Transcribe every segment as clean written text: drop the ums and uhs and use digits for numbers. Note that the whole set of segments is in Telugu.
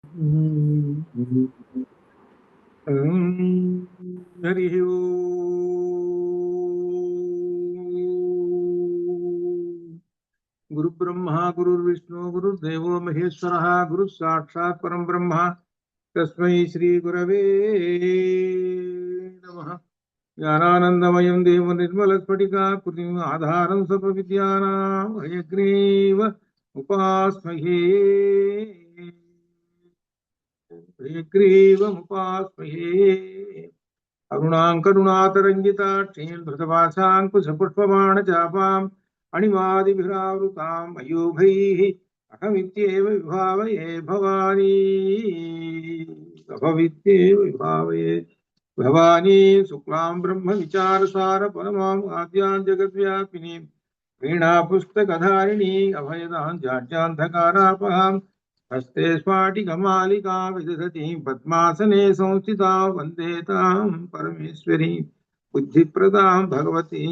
హరి గురు బ్రహ్మ గురుర్విష్ణు గురుర్దేవో మహేశ్వర గురు సాక్షాత్ పరం బ్రహ్మ తస్మై శ్రీ గురవే నమః. జ్ఞానానందమయం దేవ నిర్మలస్ఫటికాకృతిం ఆధారం సర్వవిద్యానాం హయగ్రీవ ఉపాస్మహే హయగ్రీవముపాస్మహే. అరుణాంకరుణాతరంగితాక్షీం ధృతవాసాంకుశపుష్పబాణచాపాం అణిమాదిభిరావృతాం మయూఖైః అహమిత్యేవ విభావయే భవానీ. అభవిత్యేవ విభావయే భవానీ. శుక్లాం బ్రహ్మ విచారసార పరమాం ఆద్యాం జగద్వ్యాపినీం వీణాపుస్తకధారిణీ అభయదాం జాడ్యాన్ధకారాపహాం హస్తే స్ఫాటికమాలికా విదధతీం పద్మాసనే సంస్థితా వందే తాం పరమేశ్వరీ బుద్ధిప్రదాం భగవతీ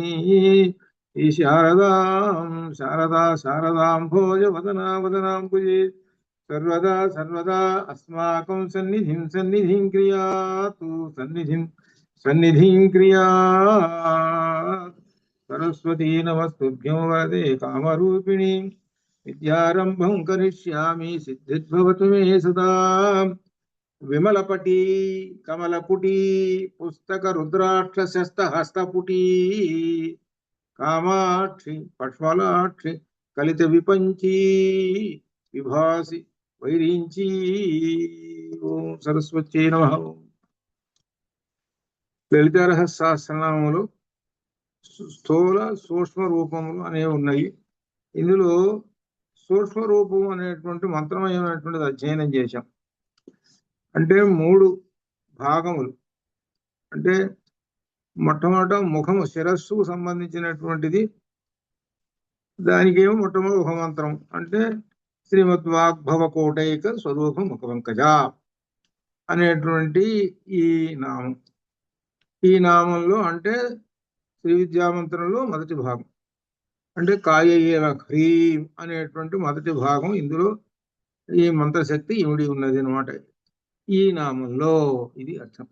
శారదాం శారదాం భోజవదనా వదనాంబుజే సర్వదా సర్వదా అస్మాకం సన్నిధిం క్రియాతు సన్నిధిం క్రియాత్. సరస్వతీ నమస్తుభ్యం వరదే కామరూపిణి విద్యారంభం కరిష్యామి సిద్ధిర్భవతు మే సదా. విమలపటీ కమలపుటీ పుస్తక రుద్రాక్ష శస్తహస్తపుటీ కామాక్షి పష్మలాక్షి కలిత విపంచీ విభాసి వైరించి. ఓం సరస్వతీ నమః. లలితా రహస్యనామములు స్థూల సూక్ష్మ రూపములు అనేవి ఉన్నాయి. ఇందులో సూక్ష్మ రూపం అనేటువంటి మంత్రమయమైనటువంటిది అధ్యయనం చేశాం. అంటే 3 భాగములు. అంటే మొట్టమొదట ముఖము శిరస్సుకు సంబంధించినటువంటిది. దానికేమో మొట్టమొదటి ఒక మంత్రం అంటే శ్రీమద్వాగ్భవ కోటైక స్వరూప ముఖవంకజ అనేటువంటి ఈ నామం. ఈ నామంలో అంటే శ్రీ విద్యామంత్రంలో మొదటి భాగం అంటే కాయేల హ్రీం అనేటువంటి మొదటి భాగం. ఇందులో ఈ మంత్రశక్తి ఇమిడి ఉన్నది అనమాట ఈ నామంలో. ఇది అర్థం.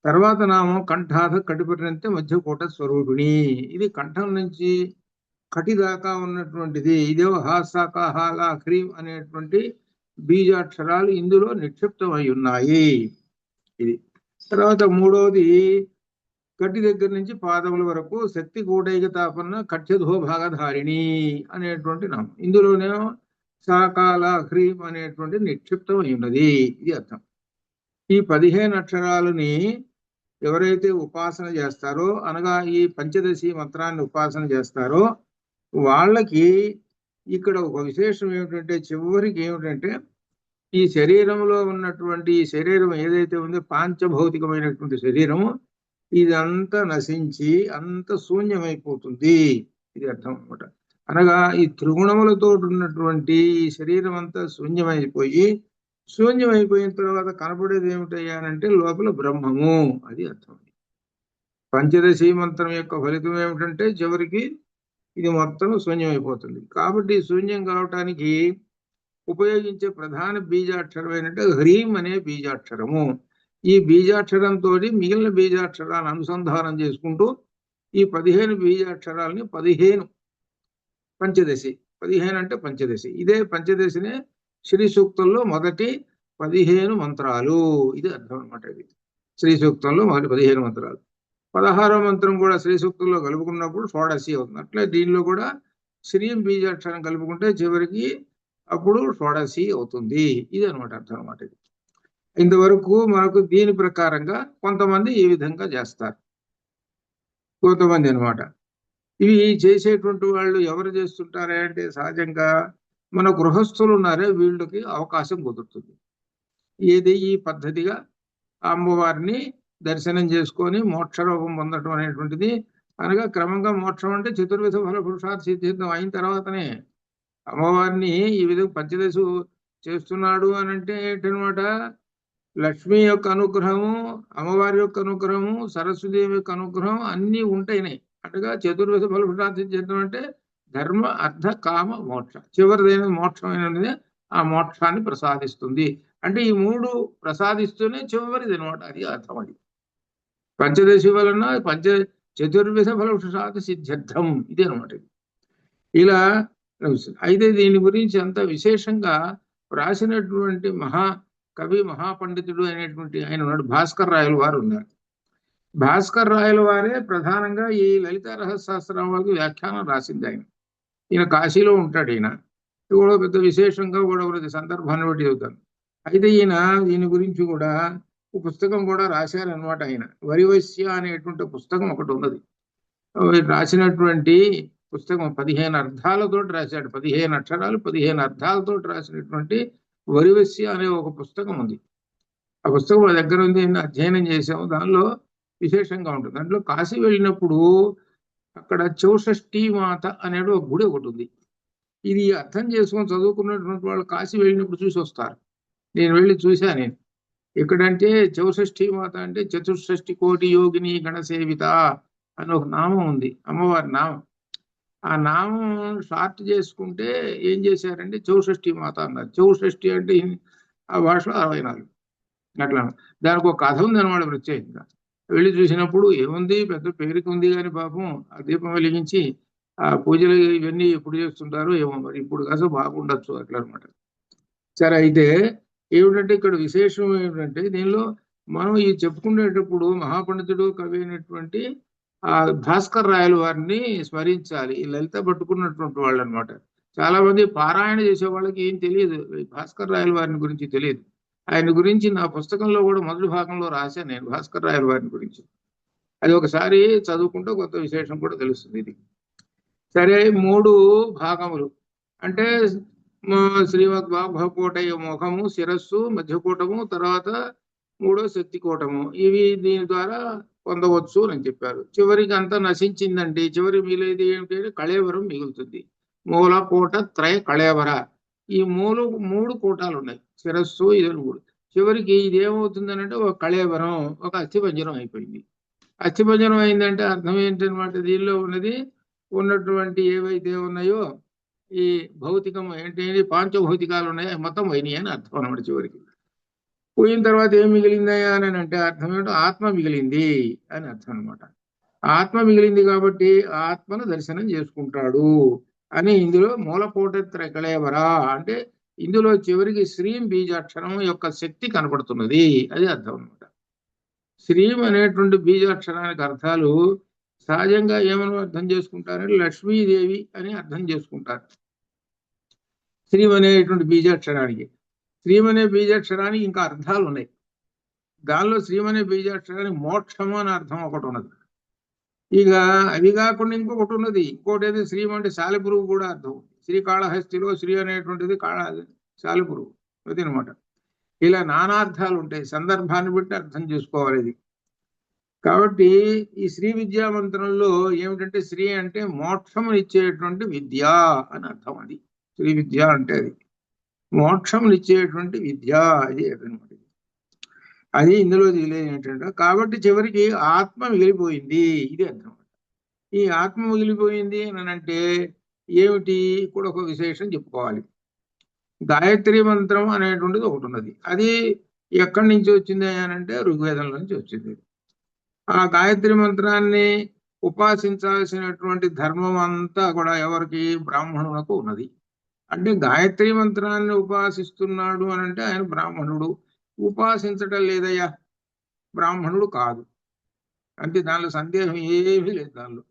తర్వాత నామం కంఠాధ కటిపటినంతే మధ్యకోట స్వరూపిణి. ఇది కంఠం నుంచి కటి దాకా ఉన్నటువంటిది. ఇదేవో హాసాకాహాల హ్రీం అనేటువంటి బీజాక్షరాలు ఇందులో నిక్షిప్తమై ఉన్నాయి. ఇది. తర్వాత మూడవది కటి దగ్గర నుంచి పాదముల వరకు శక్తి కూటైక తాపన్న కట్యధో భాగధారిణి అనేటువంటి నామం. ఇందులోనేమో సాకాల హ్రీం అనేటువంటి నిక్షిప్తం అయి ఉన్నది. ఇది అర్థం. ఈ 15 అక్షరాలని ఎవరైతే ఉపాసన చేస్తారో అనగా ఈ పంచదశి మంత్రాన్ని ఉపాసన చేస్తారో వాళ్ళకి ఇక్కడ ఒక విశేషం ఏమిటంటే చివరికి ఏమిటంటే ఈ శరీరంలో ఉన్నటువంటి ఈ శరీరం ఏదైతే ఉందో పాంచభౌతికమైనటువంటి శరీరము ఇదంతా నశించి అంత శూన్యమైపోతుంది. ఇది అర్థం అనమాట. అనగా ఈ త్రిగుణములతో ఉన్నటువంటి ఈ శరీరం అంతా శూన్యమైపోయిన తర్వాత కనపడేది ఏమిటయ్యానంటే లోపల బ్రహ్మము. అది అర్థం. పంచదశి మంత్రం యొక్క ఫలితం ఏమిటంటే చివరికి ఇది మొత్తం శూన్యమైపోతుంది. కాబట్టి శూన్యం కావటానికి ఉపయోగించే ప్రధాన బీజాక్షరం ఏంటంటే హ్రీం అనే బీజాక్షరము. ఈ బీజాక్షరంతో మిగిలిన బీజాక్షరాలను అనుసంధానం చేసుకుంటూ ఈ 15 బీజాక్షరాలని 15 పంచదశి. 15 అంటే పంచదశి. ఇదే పంచదశినే శ్రీ సూక్తంలో మొదటి 15 మంత్రాలు. ఇది అర్థం అనమాట. ఇది శ్రీ సూక్తంలో మొదటి 15 మంత్రాలు. 16వ మంత్రం కూడా శ్రీ సూక్తంలో కలుపుకున్నప్పుడు షోడశి అవుతుంది. అట్లే దీనిలో కూడా శ్రీం బీజాక్షరం కలుపుకుంటే చివరికి అప్పుడు షోడశి అవుతుంది. ఇది అనమాట అర్థం అనమాట. ఇది ఇంతవరకు మనకు దీని ప్రకారంగా కొంతమంది ఈ విధంగా చేస్తారు, కొంతమంది అనమాట. ఇవి చేసేటువంటి వాళ్ళు ఎవరు చేస్తుంటారే అంటే సహజంగా మన గృహస్థులు ఉన్నారే వీళ్ళకి అవకాశం కుదురుతుంది. ఏది ఈ పద్ధతిగా అమ్మవారిని దర్శనం చేసుకొని మోక్షరూపం పొందడం అనేటువంటిది. అనగా క్రమంగా మోక్షం అంటే చతుర్విధ ఫల పురుషార్థ సిద్ధితం అయిన తర్వాతనే అమ్మవారిని ఈ విధంగా పంచదశ చేస్తున్నాడు అని అంటే ఏంటనమాట, లక్ష్మి యొక్క అనుగ్రహము, అమ్మవారి యొక్క అనుగ్రహము, సరస్వదేవి యొక్క అనుగ్రహం అన్నీ ఉంటాయినాయి. అటుగా చతుర్విధ ఫల పురుషార్థ సిద్ధితం అంటే ధర్మ అర్థ కామ మోక్ష చివరిదైన మోక్షమైనది ఆ మోక్షాన్ని ప్రసాదిస్తుంది. అంటే ఈ 3 ప్రసాదిస్తూనే చివరిది అనమాట. అది అర్థం. అది పంచదశి వలన చతుర్విధ ఫల సిద్ధ్యర్థం ఇది అనమాట. ఇలా అయితే దీని గురించి అంత విశేషంగా రాసినటువంటి కవి మహాపండితుడు అనేటువంటి ఆయన ఉన్నాడు, భాస్కర్ రాయల వారు ఉన్నారు. భాస్కర్ రాయల వారే ప్రధానంగా ఈ లలిత రహస్యశాస్త్రాలకు వ్యాఖ్యానం రాసింది ఆయన. ఈయన కాశీలో ఉంటాడు. ఈయన కూడా పెద్ద విశేషంగా కూడా ఒక సందర్భాన్ని బట్టి చెబుతాను. అయితే దీని గురించి కూడా ఒక పుస్తకం కూడా రాశారనమాట. ఆయన వరివశ్య అనేటువంటి పుస్తకం ఒకటి ఉన్నది. రాసినటువంటి పుస్తకం 15 అర్థాలతో రాశాడు. 15 అక్షరాలు 15 అర్థాలతో రాసినటువంటి వరివశ్య అనే ఒక పుస్తకం ఉంది. ఆ పుస్తకం మా దగ్గర ఉంది, అధ్యయనం చేసాము. దానిలో విశేషంగా ఉంటుంది. దాంట్లో కాశీ వెళ్ళినప్పుడు అక్కడ చౌషష్ఠి మాత అనేది ఒక గుడి ఒకటి ఉంది. ఇది అర్థం చేసుకొని చదువుకున్నటువంటి వాళ్ళు కాశీ వెళ్ళినప్పుడు చూసి వస్తారు. నేను వెళ్ళి చూశాను. నేను ఎక్కడంటే చౌషష్ఠి మాత అంటే చతుషష్ఠి కోటి యోగిని గణసేవిత అని ఒక నామం ఉంది, అమ్మవారి నామం. ఆ నామం షార్ట్ చేసుకుంటే ఏం చేశారంటే చౌషష్ఠి మాత అన్నారు. చౌషష్ఠి అంటే ఆ భాషలో 64 అట్లా. దానికి ఒక కథ ఉంది అనమాట ప్రత్యేకంగా. వెళ్ళి చూసినప్పుడు ఏముంది, పెద్ద పేరుకి ఉంది కానీ పాపం ఆ దీపం వెలిగించి ఆ పూజలు ఇవన్నీ ఎప్పుడు చేస్తుంటారో ఏమో, మరి ఇప్పుడు కాసో బాగుండొచ్చు అట్లా అనమాట. సరే, అయితే ఏమిటంటే ఇక్కడ విశేషం ఏమిటంటే దీనిలో మనం ఈ చెప్పుకునేటప్పుడు మహాపండితుడు కవి అయినటువంటి ఆ భాస్కర్ రాయల వారిని స్మరించాలి. ఈ లలిత పట్టుకున్నటువంటి వాళ్ళు అనమాట. చాలా మంది పారాయణ చేసే వాళ్ళకి ఏం తెలియదు, భాస్కర్ రాయల వారిని గురించి తెలియదు. ఆయన గురించి నా పుస్తకంలో కూడా మొదటి భాగంలో రాశాను నేను, భాస్కర్ రాయల వారిని గురించి. అది ఒకసారి చదువుకుంటే కొత్త విశేషం కూడా తెలుస్తుంది. ఇది సరే, 3 భాగములు అంటే శ్రీమద్ భాగవతోటయ ముఖము, శిరస్సు, మధ్యకూటము, తర్వాత 3వ శక్తికూటము. ఇవి దీని ద్వారా పొందవచ్చు అని చెప్పారు. చివరికి అంతా నశించిందండి. చివరి మిగిలేది ఏమిటంటే కళేవరం మిగులుతుంది. మూల కోట త్రయ కళేవర. ఈ 3 కూటాలు ఉన్నాయి, శిరస్సు ఇది 3. చివరికి ఇది ఏమవుతుంది అంటే ఒక కళేవరం, ఒక అస్థిపంజరం అయిపోయింది. అస్థిపంజరం అయిందంటే అర్థం ఏంటనమాట, దీనిలో ఉన్నటువంటి ఏవైతే ఉన్నాయో ఈ భౌతికం ఏంటి, పాంచభౌతికాలు ఉన్నాయో మొత్తం పోయినాయి అని అర్థం అనమాట. చివరికి పోయిన తర్వాత ఏం మిగిలిందయ్యా అని అంటే అర్థం ఏంటో ఆత్మ మిగిలింది అని అర్థం అనమాట. ఆత్మ మిగిలింది కాబట్టి ఆత్మను దర్శనం చేసుకుంటాడు అని ఇందులో మూలకోట త్రైకళేవరా అంటే ఇందులో చివరికి శ్రీం బీజాక్షరం యొక్క శక్తి కనపడుతున్నది, అది అర్థం అనమాట. శ్రీం అనేటువంటి బీజాక్షరానికి అర్థాలు సహజంగా ఏమని అర్థం చేసుకుంటారంటే లక్ష్మీదేవి అని అర్థం చేసుకుంటారు. శ్రీం అనేటువంటి బీజాక్షరానికి, శ్రీం అనే బీజాక్షరానికి ఇంకా అర్థాలు ఉన్నాయి. దానిలో శ్రీం అనే బీజాక్షరానికి మోక్షము అని అర్థం ఒకటి ఉన్నది. ఇక అవి కాకుండా ఇంకొకటి ఉన్నది. ఇంకోటి ఏది, శ్రీం అంటే సాలెపురుగు కూడా అర్థం. శ్రీకాళహస్తిలో శ్రీ అనేటువంటిది సాలెపురుగు అది అనమాట. ఇలా నానార్థాలు ఉంటాయి, సందర్భాన్ని బట్టి అర్థం చేసుకోవాలి ఇది. కాబట్టి ఈ శ్రీ విద్యా మంత్రంలో ఏమిటంటే శ్రీ అంటే మోక్షం ఇచ్చేటువంటి విద్య అని అర్థం. అది శ్రీ విద్య అంటే అది మోక్షం ఇచ్చేటువంటి విద్య, అది అనమాట. అది ఇందులో తెలియదు ఏంటంటే, కాబట్టి చివరికి ఆత్మ మిగిలిపోయింది, ఇది అర్థం. ఈ ఆత్మ మిగిలిపోయింది అని అంటే ఏమిటి, కూడా ఒక విశేషం చెప్పుకోవాలి. గాయత్రి మంత్రం అనేటువంటిది ఒకటి ఉన్నది. అది ఎక్కడి నుంచి వచ్చింది అని అంటే ఋగ్వేదం నుంచి వచ్చింది. ఆ గాయత్రి మంత్రాన్ని ఉపాసించాల్సినటువంటి ధర్మం అంతా కూడా ఎవరికి, బ్రాహ్మణులకు ఉన్నది. అంటే గాయత్రి మంత్రాన్ని ఉపాసిస్తున్నాడు అని అంటే ఆయన బ్రాహ్మణుడు. ఉపాసించటం లేదయ్యా, బ్రాహ్మణుడు కాదు. అంటే దానిలో సందేహం ఏమీ లేదు. దానిలో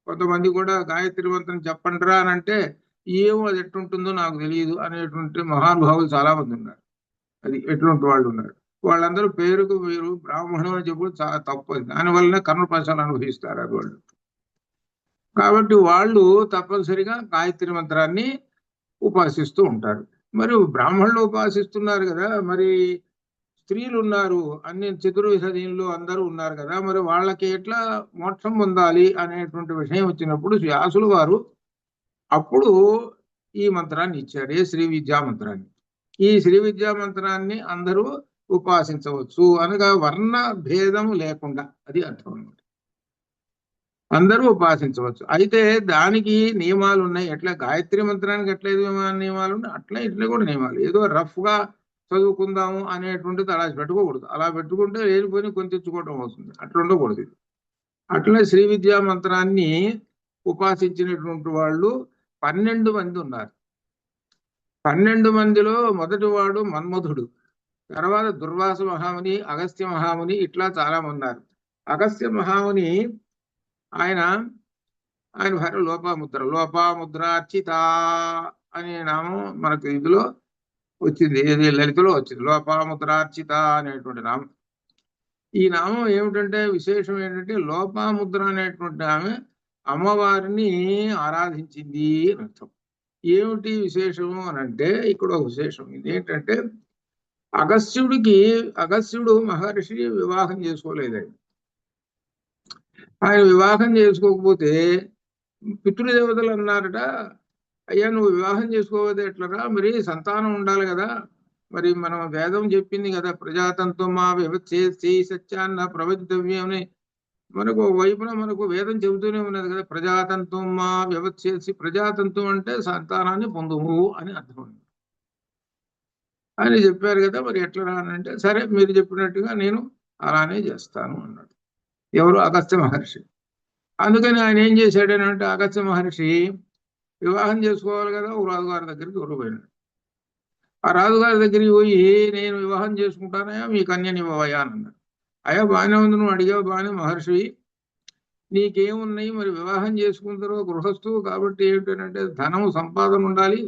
కొంతమంది కూడా గాయత్రి మంత్రం చెప్పండిరా అని అంటే ఏమో అది ఎట్లుంటుందో నాకు తెలియదు అనేటువంటి మహానుభావులు చాలా మంది ఉన్నారు. అది ఎటువంటి వాళ్ళు ఉన్నారు. వాళ్ళందరూ పేరుకు వీరు బ్రాహ్మణులు అని చెప్పి చాలా తప్పు. దానివల్లనే కర్మపాశాలు అనుభవిస్తారు అది వాళ్ళు. కాబట్టి వాళ్ళు తప్పనిసరిగా గాయత్రి మంత్రాన్ని ఉపాసిస్తూ ఉంటారు. మరి బ్రాహ్మణులు ఉపాసిస్తున్నారు కదా, మరి స్త్రీలు ఉన్నారు, అన్ని చతుర్విధ దీనిలో అందరూ ఉన్నారు కదా, మరి వాళ్ళకి ఎట్లా మోక్షం పొందాలి అనేటువంటి విషయం వచ్చినప్పుడు వ్యాసులు వారు అప్పుడు ఈ మంత్రాన్ని ఇచ్చారు, ఏ శ్రీ విద్యా మంత్రాన్ని. ఈ శ్రీ విద్యా మంత్రాన్ని అందరూ ఉపాసించవచ్చు అనగా వర్ణ భేదం లేకుండా, అది అర్థం అన్నమాట. అందరూ ఉపాసించవచ్చు. అయితే దానికి నియమాలు ఉన్నాయి. ఎట్లా గాయత్రి మంత్రానికి ఎట్లా నియమాలు ఉన్నాయి, అట్లా ఇట్లా కూడా నియమాలు. ఏదో రఫ్ గా చదువుకుందాము అనేటువంటిది అలా పెట్టుకోకూడదు. అలా పెట్టుకుంటే లేనిపోయి కొని తెచ్చుకోవటం అవుతుంది. అట్లా ఉండకూడదు. అట్లనే శ్రీ విద్యా మంత్రాన్ని ఉపాసించినటువంటి వాళ్ళు 12 మంది ఉన్నారు. 12 మందిలో మొదటి వాడు మన్మధుడు, తర్వాత దుర్వాస మహాముని, అగస్త్య మహాముని, ఇట్లా చాలా మంది ఉన్నారు. అగస్త్య మహాముని ఆయన భార్య లోపాముద్రార్చిత అనే నామం మనకు ఇందులో వచ్చింది. ఏది లలితలో వచ్చింది, లోపాముద్రార్చిత అనేటువంటి నామం. ఈ నామం ఏమిటంటే విశేషం ఏంటంటే లోపాముద్ర అనేటువంటి ఆమె అమ్మవారిని ఆరాధించింది అని అర్థం. ఏమిటి విశేషము అని అంటే ఇక్కడ ఒక విశేషం ఇదేంటంటే అగస్త్యుడు మహర్షి వివాహం చేసుకోలేదండి. ఆయన వివాహం చేసుకోకపోతే పితృదేవతలు అన్నారట, అయ్యా నువ్వు వివాహం చేసుకోకపోతే ఎట్లరా, మరి సంతానం ఉండాలి కదా, మరి మనం వేదం చెప్పింది కదా, ప్రజాతంతో మా వివచ్చేసి సత్యాన్న ప్రవచితవ్యం అని మనకు వైపున మనకు వేదం చెబుతూనే ఉన్నది కదా, ప్రజాతంతో మా వివచ్చేసి, ప్రజాతంత్వం అంటే సంతానాన్ని పొందుము అని అర్థం అని చెప్పారు కదా, మరి ఎట్లా అంటే సరే మీరు చెప్పినట్టుగా నేను అలానే చేస్తాను అన్నాడు. ఎవరు? అగస్త్య మహర్షి. అందుకని ఆయన ఏం చేశాడనంటే అగస్త్య మహర్షి వివాహం చేసుకోవాలి కదా, ఓ రాజుగారి దగ్గరికి పోయినాడు. ఆ రాజుగారి దగ్గరికి పోయి నేను వివాహం చేసుకుంటానయా, మీ కన్యని ఇవ్వవయ్యా అని అన్నాడు. అయ్యా బాగానే ఉంది, నువ్వు అడిగావు బాగానే మహర్షి, నీకేమున్నాయి మరి, వివాహం చేసుకుంటారో గృహస్థువు కాబట్టి ఏమిటంటే ధనం సంపాదన ఉండాలి,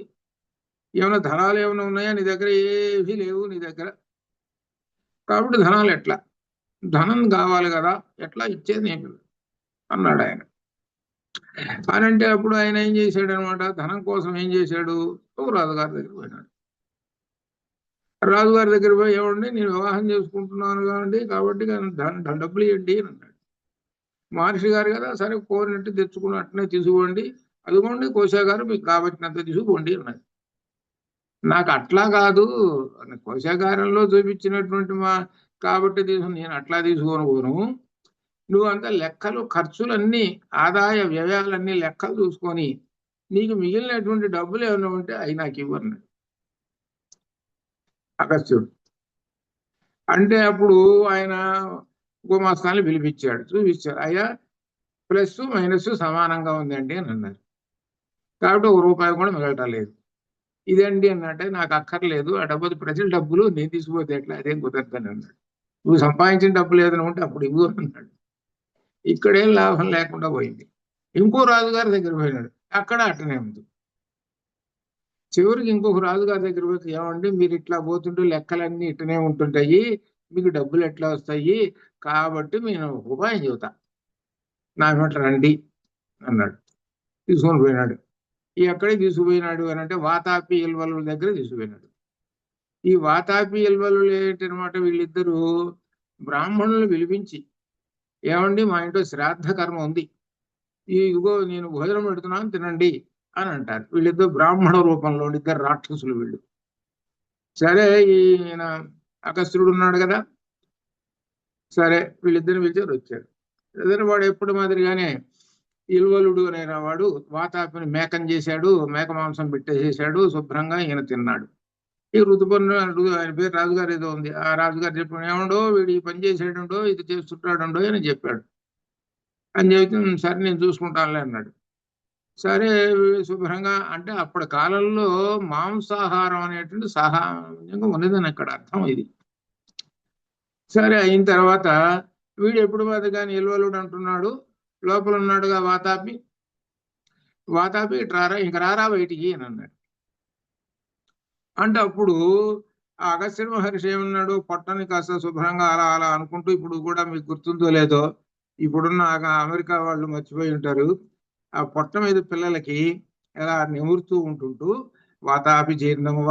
ఏమైనా ధనాలు ఏమైనా ఉన్నాయా నీ దగ్గర? ఏమీ లేవు నీ దగ్గర, కాబట్టి ధనాలు ఎట్లా, ధనం కావాలి కదా, ఎట్లా ఇచ్చేది నేను అన్నాడు ఆయన. అని అంటే అప్పుడు ఆయన ఏం చేశాడు అనమాట, ధనం కోసం ఏం చేశాడు, ఓ రాజుగారి దగ్గర పోయినాడు. రాజుగారి దగ్గర పోయి ఏమండి నేను వివాహం చేసుకుంటున్నాను కాబట్టి డబ్బులు ఇవ్వండి అని అన్నాడు. మహర్షి గారు కదా, సరే కోరినట్టు తెచ్చుకుని అట్నే తీసుకోండి, అదిగోండి కోశాగారు మీకు కాబట్టినంత తీసుకోండి అన్నాడు. నాకు అట్లా కాదు, కోశాగారంలో చూపించినటువంటి కాబట్టి నేను అట్లా తీసుకొని పోను, నువ్వు అంతా లెక్కలు ఖర్చులన్నీ ఆదాయ వ్యయాలన్నీ లెక్కలు చూసుకొని నీకు మిగిలినటువంటి డబ్బులు ఏమైనా ఉంటే అవి నాకు ఇవ్వన్నాడు అగస్త్యుడు. అంటే అప్పుడు ఆయన గుమాస్తాన్ని పిలిపించాడు, చూపించాడు, అయ్యా ప్లస్ మైనస్ సమానంగా ఉందండి అని అన్నారు. కాబట్టి ₹1 కూడా మిగలటం లేదు. ఇదండి అన్నట్టే, నాకు అక్కర్లేదు, ఆ డబ్బు ప్రజల డబ్బులు నేను తీసుకుపోతే ఎట్లా, అదేం కుదరదని అన్నాడు. నువ్వు సంపాదించిన డబ్బులు ఏదైనా ఉంటే అప్పుడు ఇవ్వు అన్నాడు. ఇక్కడేం లాభం లేకుండా పోయింది. ఇంకో రాజుగారి దగ్గర పోయినాడు, అక్కడ అట్టనే ఉంది. చివరికి ఇంకొక రాజుగారి దగ్గర పోతే, ఏమండి మీరు ఇట్లా పోతుంటే లెక్కలన్నీ ఇట్టనే ఉంటుంటాయి, మీకు డబ్బులు ఎట్లా వస్తాయి, కాబట్టి నేను ఉపాయం చెబుతా, నా వెంట రండి అన్నాడు. తీసుకొని పోయినాడు. ఎక్కడికి తీసుకుపోయినాడు అని అంటే వాతాపి ఇల్వలుల దగ్గర తీసుకుపోయినాడు. ఈ వాతాపి ఇల్వలు ఏంటనమాట, వీళ్ళిద్దరూ బ్రాహ్మణులు పిలిపించి, ఏమండి మా ఇంట్లో శ్రాద్ధ కర్మ ఉంది, ఇదిగో నేను భోజనం పెడుతున్నాను తినండి అని అంటారు. వీళ్ళిద్దరు బ్రాహ్మణ రూపంలో ఇద్దరు రాక్షసులు వీళ్ళు. సరే ఈయన అగస్త్యుడు ఉన్నాడు కదా, సరే వీళ్ళిద్దరు పిలిచారు, వచ్చాడు. ఏదైనా వాడు ఎప్పుడు మాదిరిగానే ఇల్వలుడు అనే వాడు వాతాపిని మేకం చేశాడు, మేక మాంసం పెట్టేసేసాడు, శుభ్రంగా ఈయన తిన్నాడు. ఈ ఋతుపర్ణ ఆయన పేరు రాజుగారు ఏదో ఉంది, ఆ రాజుగారు చెప్పాడు, ఏమండో వీడు ఈ పని చేసాడుండో ఇది చేస్తుంటాడుండో అని చెప్పాడు. అని చెబితే సరే నేను చూసుకుంటానులే అన్నాడు. సరే శుభ్రంగా, అంటే అప్పటి కాలంలో మాంసాహారం అనేటువంటి సామాన్యంగా ఉన్నదని అక్కడ అర్థం ఇది. సరే అయిన తర్వాత వీడు ఎప్పుడు కానీ ఇల్వలుడు అంటున్నాడు, లోపల ఉన్నాడుగా వాతాపి ఇటు రారా, ఇంక రారా బయటికి అని అన్నాడు. అంటే అప్పుడు ఆ అగస్త్య మహర్షి ఏమన్నాడు, పొట్టని కాస్త శుభ్రంగా అలా అలా అనుకుంటూ, ఇప్పుడు కూడా మీకు గుర్తుందో లేదో, ఇప్పుడున్న అమెరికా వాళ్ళు మర్చిపోయి ఉంటారు, ఆ పొట్ట మీద పిల్లలకి ఎలా నిమురుతూ ఉంటుంటూ వాతాపి జీర్ణము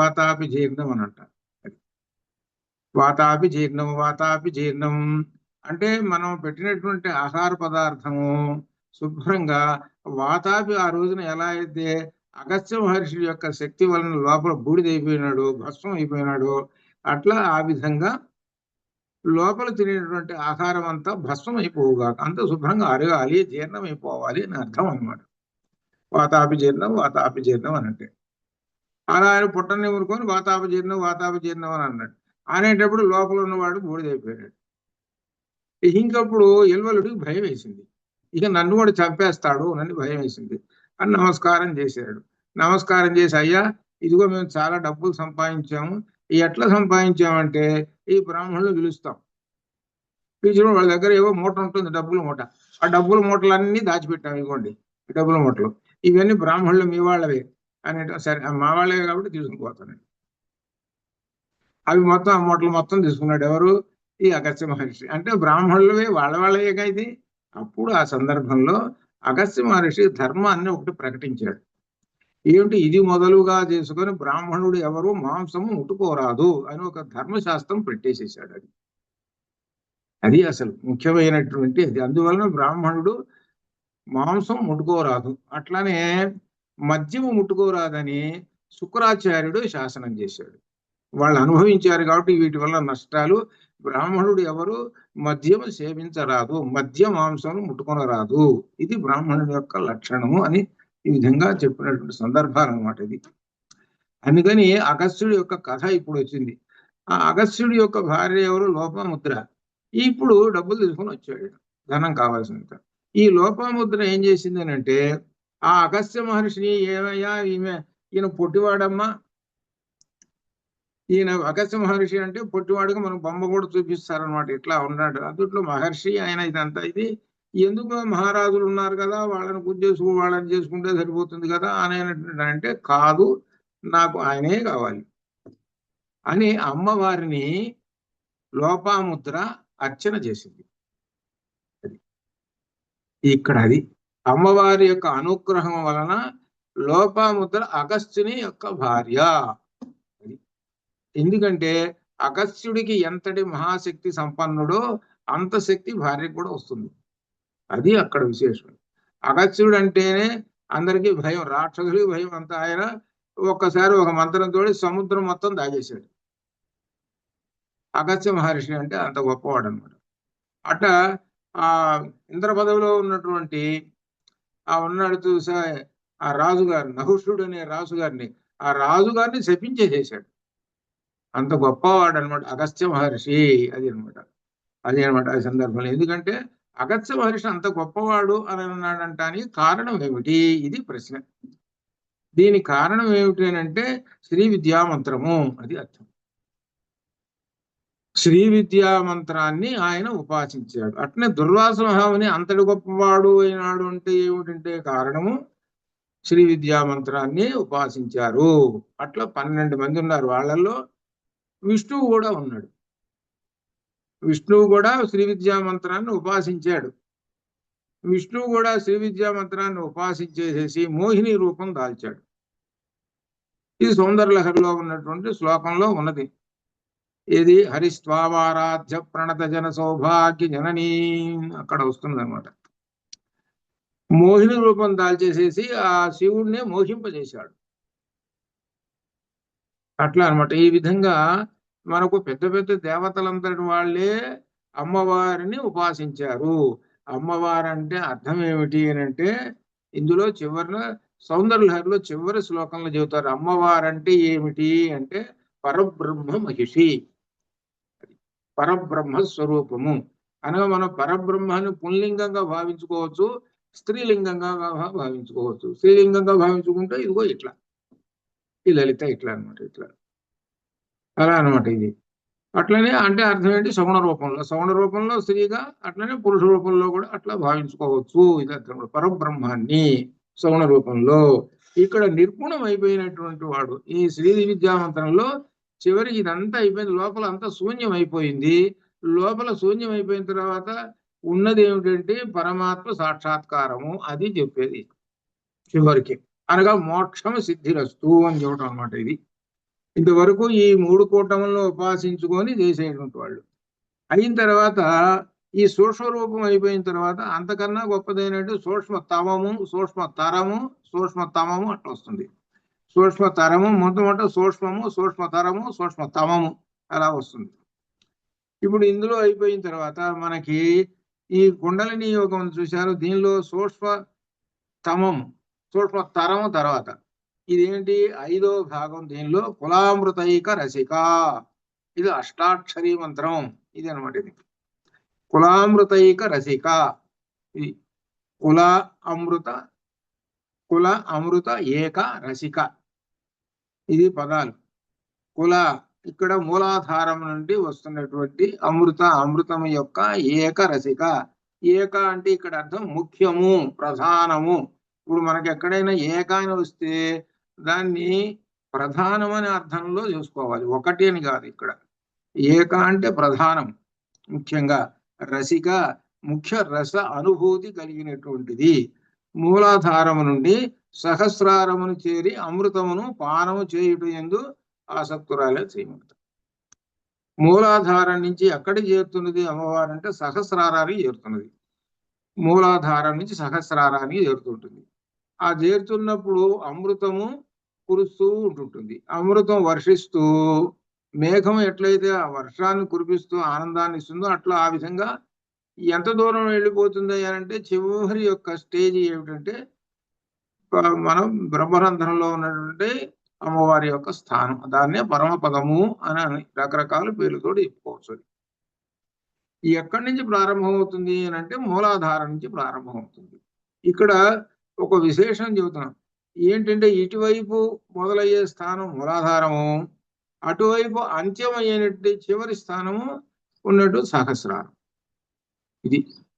అని అంటారు. వాతాపి జీర్ణం అంటే మనం పెట్టినటువంటి ఆహార పదార్థము శుభ్రంగా వాతాపి ఆ రోజున ఎలా అయితే అగస్త్య మహర్షి యొక్క శక్తి వలన లోపల బూడిదైపోయినాడు, భస్మం అయిపోయినాడు, అట్లా ఆ విధంగా లోపల తినేటువంటి ఆహారం అంతా భస్మం అయిపోవుగా, అంత శుభ్రంగా అరగాలి, జీర్ణం అయిపోవాలి అని అర్థం అనమాట. వాతాపి జీర్ణం అని అంటే అలా ఆయన పుట్టని ఊరుకొని వాతాపజీర్ణం అని అన్నాడు. అనేటప్పుడు లోపల ఉన్నవాడు బూడిదైపోయాడు. ఇంకప్పుడు ఎల్వలుడికి భయం వేసింది. ఇక నన్ను కూడా చంపేస్తాడు అని భయం వేసింది. అని నమస్కారం చేశాడు. నమస్కారం చేసి, అయ్యా ఇదిగో మేము చాలా డబ్బులు సంపాదించాము. ఎట్లా సంపాదించామంటే ఈ బ్రాహ్మణులు పిలుస్తాం. పిలిచిన వాళ్ళ దగ్గర ఏవో మూట ఉంటుంది, డబ్బుల మూట. ఆ డబ్బుల మూటలన్నీ దాచిపెట్టాం. ఇవ్వండి డబ్బుల మూటలు, ఇవన్నీ బ్రాహ్మణులు మీ వాళ్ళవే అని. సరే మా వాళ్ళే కాబట్టి తీసుకుపోతాను. అవి మొత్తం ఆ మూటలు మొత్తం తీసుకున్నాడు. ఎవరు? ఈ అగస్త్య మహర్షి. అంటే బ్రాహ్మణులవే వాళ్ళేగా ఇది. అప్పుడు ఆ సందర్భంలో అగస్త్య మహర్షి ధర్మాన్ని ఒకటి ప్రకటించాడు. ఏమిటి? ఇది మొదలుగా చేసుకొని బ్రాహ్మణుడు ఎవరు మాంసము ముట్టుకోరాదు అని ఒక ధర్మశాస్త్రం పెట్టేసేసాడు. అది అసలు ముఖ్యమైనటువంటి అది. అందువలన బ్రాహ్మణుడు మాంసం ముట్టుకోరాదు. అట్లానే మద్యము ముట్టుకోరాదని శుక్రాచార్యుడు శాసనం చేశాడు. వాళ్ళు అనుభవించారు కాబట్టి వీటి వల్ల నష్టాలు. బ్రాహ్మణుడు ఎవరు మద్యము సేవించరాదు, మద్య మాంసం ముట్టుకొనరాదు, ఇది బ్రాహ్మణుడి యొక్క లక్షణము అని ఈ విధంగా చెప్పినటువంటి సందర్భాలు అనమాట ఇది. అందుకని అగస్త్యుడి యొక్క కథ ఇప్పుడు వచ్చింది. ఆ అగస్త్యుడి యొక్క భార్య ఎవరు? లోపాముద్ర. ఇప్పుడు డబ్బులు తీసుకొని వచ్చాడు, ధనం కావాల్సినంత. ఈ లోపాముద్ర ఏం చేసింది అని అంటే, ఆ అగస్త్య మహర్షిని, ఏమయ్యా ఈయన పొట్టివాడమ్మా, ఈయన అగస్త్య మహర్షి అంటే పొట్టివాడుగా మనం బొమ్మ కూడా చూపిస్తారనమాట, ఇట్లా ఉన్నాడు. అందుట్లో మహర్షి ఆయన, ఇదంతా ఇది ఎందుకు? మహారాజులు ఉన్నారు కదా, వాళ్ళని పూజ చేసుకో, వాళ్ళని చేసుకుంటే సరిపోతుంది కదా అని అంటే, కాదు నాకు ఆయనే కావాలి అని అమ్మవారిని లోపాముద్ర అర్చన చేసింది. ఇక్కడ అది అమ్మవారి యొక్క అనుగ్రహం వలన లోపాముద్ర అగస్త్యుని యొక్క భార్య. ఎందుకంటే అగస్త్యుడికి ఎంతటి మహాశక్తి సంపన్నుడో అంత శక్తి భార్యకు కూడా వస్తుంది. అది అక్కడ విశేషం. అగస్త్యుడు అంటేనే అందరికీ భయం, రాక్షసుడికి భయం. అంతా ఆయన ఒక్కసారి ఒక మంత్రంతో సముద్రం మొత్తం దాగేశాడు. అగస్త్య మహర్షి అంటే అంత గొప్పవాడు అనమాట. అట్ట ఆ ఇంద్ర పదవిలో ఉన్నటువంటి ఉన్నాడు చూసా, ఆ రాజుగారిని, నహుషుడు అనే రాజుగారిని, ఆ రాజుగారిని శపించేసేసాడు. అంత గొప్పవాడు అనమాట అగస్త్య మహర్షి. అది అనమాట ఆ సందర్భంలో. ఎందుకంటే అగస్త్య మహర్షి అంత గొప్పవాడు అని అన్నాడంటానికి కారణం ఏమిటి? ఇది ప్రశ్న. దీని కారణం ఏమిటి అని అంటే శ్రీ విద్యా మంత్రము, అది అర్థం. శ్రీ విద్యా మంత్రాన్ని ఆయన ఉపాసించాడు. అట్నే దుర్వాస మహాముని అంతటి గొప్పవాడు అయినాడు అంటే ఏమిటంటే కారణము శ్రీ విద్యా మంత్రాన్ని ఉపాసించారు. అట్లా 12 మంది ఉన్నారు. వాళ్ళల్లో విష్ణువు కూడా ఉన్నాడు. విష్ణువు కూడా శ్రీ విద్యా మంత్రాన్ని ఉపాసించాడు. విష్ణువు కూడా శ్రీ విద్యా మంత్రాన్ని ఉపాసించేసేసి మోహిని రూపం దాల్చాడు. ఇది సౌందర్యలహరిలో ఉన్నటువంటి శ్లోకంలో ఉన్నది. ఇది హరిస్వామారాధ్య ప్రణత జన సౌభాగ్య జననీ, అక్కడ వస్తుంది అనమాట. మోహిని రూపం దాల్చేసేసి ఆ శివుడినే మోహింపజేశాడు. అట్లా అనమాట. ఈ విధంగా మనకు పెద్ద పెద్ద దేవతలంతటి వాళ్ళే అమ్మవారిని ఉపాసించారు. అమ్మవారంటే అర్థం ఏమిటి అని అంటే, ఇందులో చివరిన సౌందర్యలహరిలో చివరి శ్లోకంలో చెబుతారు అమ్మవారంటే ఏమిటి అంటే పరబ్రహ్మ మహిషి, పరబ్రహ్మ స్వరూపము. అనగా మనం పరబ్రహ్మాన్ని పుల్లింగంగా భావించుకోవచ్చు, స్త్రీలింగంగా భావించుకోవచ్చు. స్త్రీలింగంగా భావించుకుంటే ఇదిగో ఇట్లా, ఈ లలిత ఇట్లా అనమాట, ఇట్లా అలా అనమాట. ఇది అట్లనే అంటే అర్థం ఏంటి? సగుణ రూపంలో స్త్రీగా, అట్లనే పురుష రూపంలో కూడా అట్లా భావించుకోవచ్చు. ఇది అర్థం. పరబ్రహ్మాన్ని సగుణ రూపంలో. ఇక్కడ నిర్గుణం అయిపోయినటువంటి వాడు ఈ శ్రీ విద్యామంత్రంలో చివరికి ఇదంతా అయిపోయింది. లోపల అంతా శూన్యం అయిపోయింది. లోపల శూన్యం అయిపోయిన తర్వాత ఉన్నది ఏమిటంటే పరమాత్మ సాక్షాత్కారము. అది చెప్పేది చివరికి. అనగా మోక్షం సిద్ధిరస్తు అని చెప్పడం అనమాట. ఇది ఇంతవరకు ఈ 3 కూటములను ఉపాసించుకొని చేసేటువంటి వాళ్ళు అయిన తర్వాత ఈ సూక్ష్మ రూపం అయిపోయిన తర్వాత అంతకన్నా గొప్పదైనట్టు సూక్ష్మ తమము, సూక్ష్మ తరము, సూక్ష్మ తమము అట్లా వస్తుంది. సూక్ష్మ తరము మొట్టమొదట సూక్ష్మము, సూక్ష్మ తరము, సూక్ష్మ తమము అలా వస్తుంది. ఇప్పుడు ఇందులో అయిపోయిన తర్వాత మనకి ఈ కుండలిని యోగం చూశారు. దీనిలో సూక్ష్మ తమము, సూక్ష్మ తరము తర్వాత ఇదేంటి 5వ భాగం. దీనిలో కులామృతైక రసిక, ఇది అష్టాక్షరీ మంత్రం. ఇది అనమాట. ఇది కులామృతైక రసిక. ఇది కుల అమృత, కుల అమృత ఏక రసిక, ఇది పదాలు. కుల ఇక్కడ మూలాధారం నుండి వస్తున్నటువంటి అమృత, అమృతం యొక్క ఏక రసిక. ఏక అంటే ఇక్కడ అర్థం ముఖ్యము, ప్రధానము. ఇప్పుడు మనకి ఎక్కడైనా ఏక అని వస్తే దాన్ని ప్రధానం అనే అర్థంలో చూసుకోవాలి, ఒకటి అని కాదు. ఇక్కడ ఏక అంటే ప్రధానం, ముఖ్యంగా. రసిక ముఖ్య రస అనుభూతి కలిగినటువంటిది. మూలాధారము నుండి సహస్రారమును చేరి అమృతమును పానము చేయుట యందు ఆసక్తురాలే శ్రీమంత. మూలాధారం నుంచి ఎక్కడికి చేరుతున్నది అమ్మవారు అంటే సహస్రారానికి చేరుతున్నది. మూలాధారం నుంచి సహస్రారానికి చేరుతుంటుంది. ఆ చేరుతున్నప్పుడు అమృతము కురుస్తూ ఉంటుంటుంది. అమృతం వర్షిస్తూ, మేఘం ఎట్లయితే ఆ వర్షాన్ని కురిపిస్తూ ఆనందాన్ని ఇస్తుందో అట్లా ఆ విధంగా ఎంత దూరం వెళ్ళిపోతుంది అంటే చివరి యొక్క స్టేజ్ ఏమిటంటే మనం బ్రహ్మరంధ్రంలో ఉన్నటువంటి అమ్మవారి యొక్క స్థానం. దాన్నే పరమపదము అని రకరకాల పేర్లతో చెప్పుకోవచ్చు. ఎక్కడి నుంచి ప్రారంభమవుతుంది అని అంటే మూలాధారం నుంచి ప్రారంభమవుతుంది. ఇక్కడ ఒక విశేషం చెబుతున్నాం ఏంటంటే ఇటువైపు మొదలయ్యే స్థానం మూలాధారము, అటువైపు అంత్యమయ్యేనట్టు చివరి స్థానము ఉన్నట్టు సహస్రారం.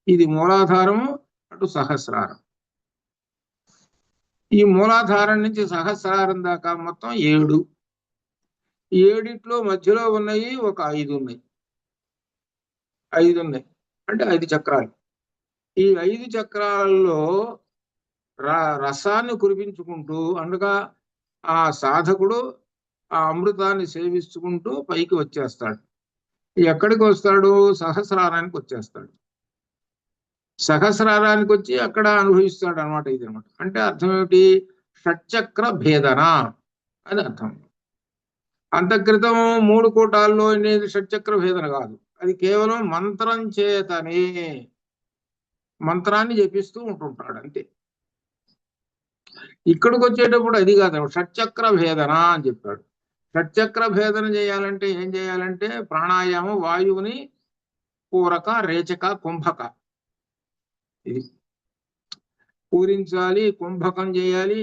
ఇది మూలాధారము, అటు సహస్రారం. ఈ మూలాధారం నుంచి సహస్రారం దాకా మొత్తం 7. 7 మధ్యలో ఉన్నాయి ఒక 5 ఉన్నాయి. 5 ఉన్నాయి అంటే 5 చక్రాలు. ఈ 5 చక్రాలలో రసాన్ని కురిపించుకుంటూ అనగా ఆ సాధకుడు ఆ అమృతాన్ని సేవించుకుంటూ పైకి వచ్చేస్తాడు. ఎక్కడికి వస్తాడు? సహస్రారానికి వచ్చేస్తాడు. సహస్రారానికి వచ్చి అక్కడ అనుభవిస్తాడు అనమాట. ఇది అనమాట. అంటే అర్థం ఏమిటి? షట్చక్ర భేదన అని అర్థం. అంతక్రితం 3 కూటాల్లో అనేది షట్చక్ర భేదన కాదు, అది కేవలం మంత్రం చేతనే, మంత్రాన్ని జపిస్తూ ఉంటుంటాడు అంతే. ఇక్కడికి వచ్చేటప్పుడు అది కాదు, షట్చక్ర భేదన అని చెప్పాడు. షట్చక్ర భేదన చేయాలంటే ఏం చేయాలంటే ప్రాణాయామం, వాయువుని పూరక, రేచక, కుంభక ఇది పూరించాలి, కుంభకం చేయాలి,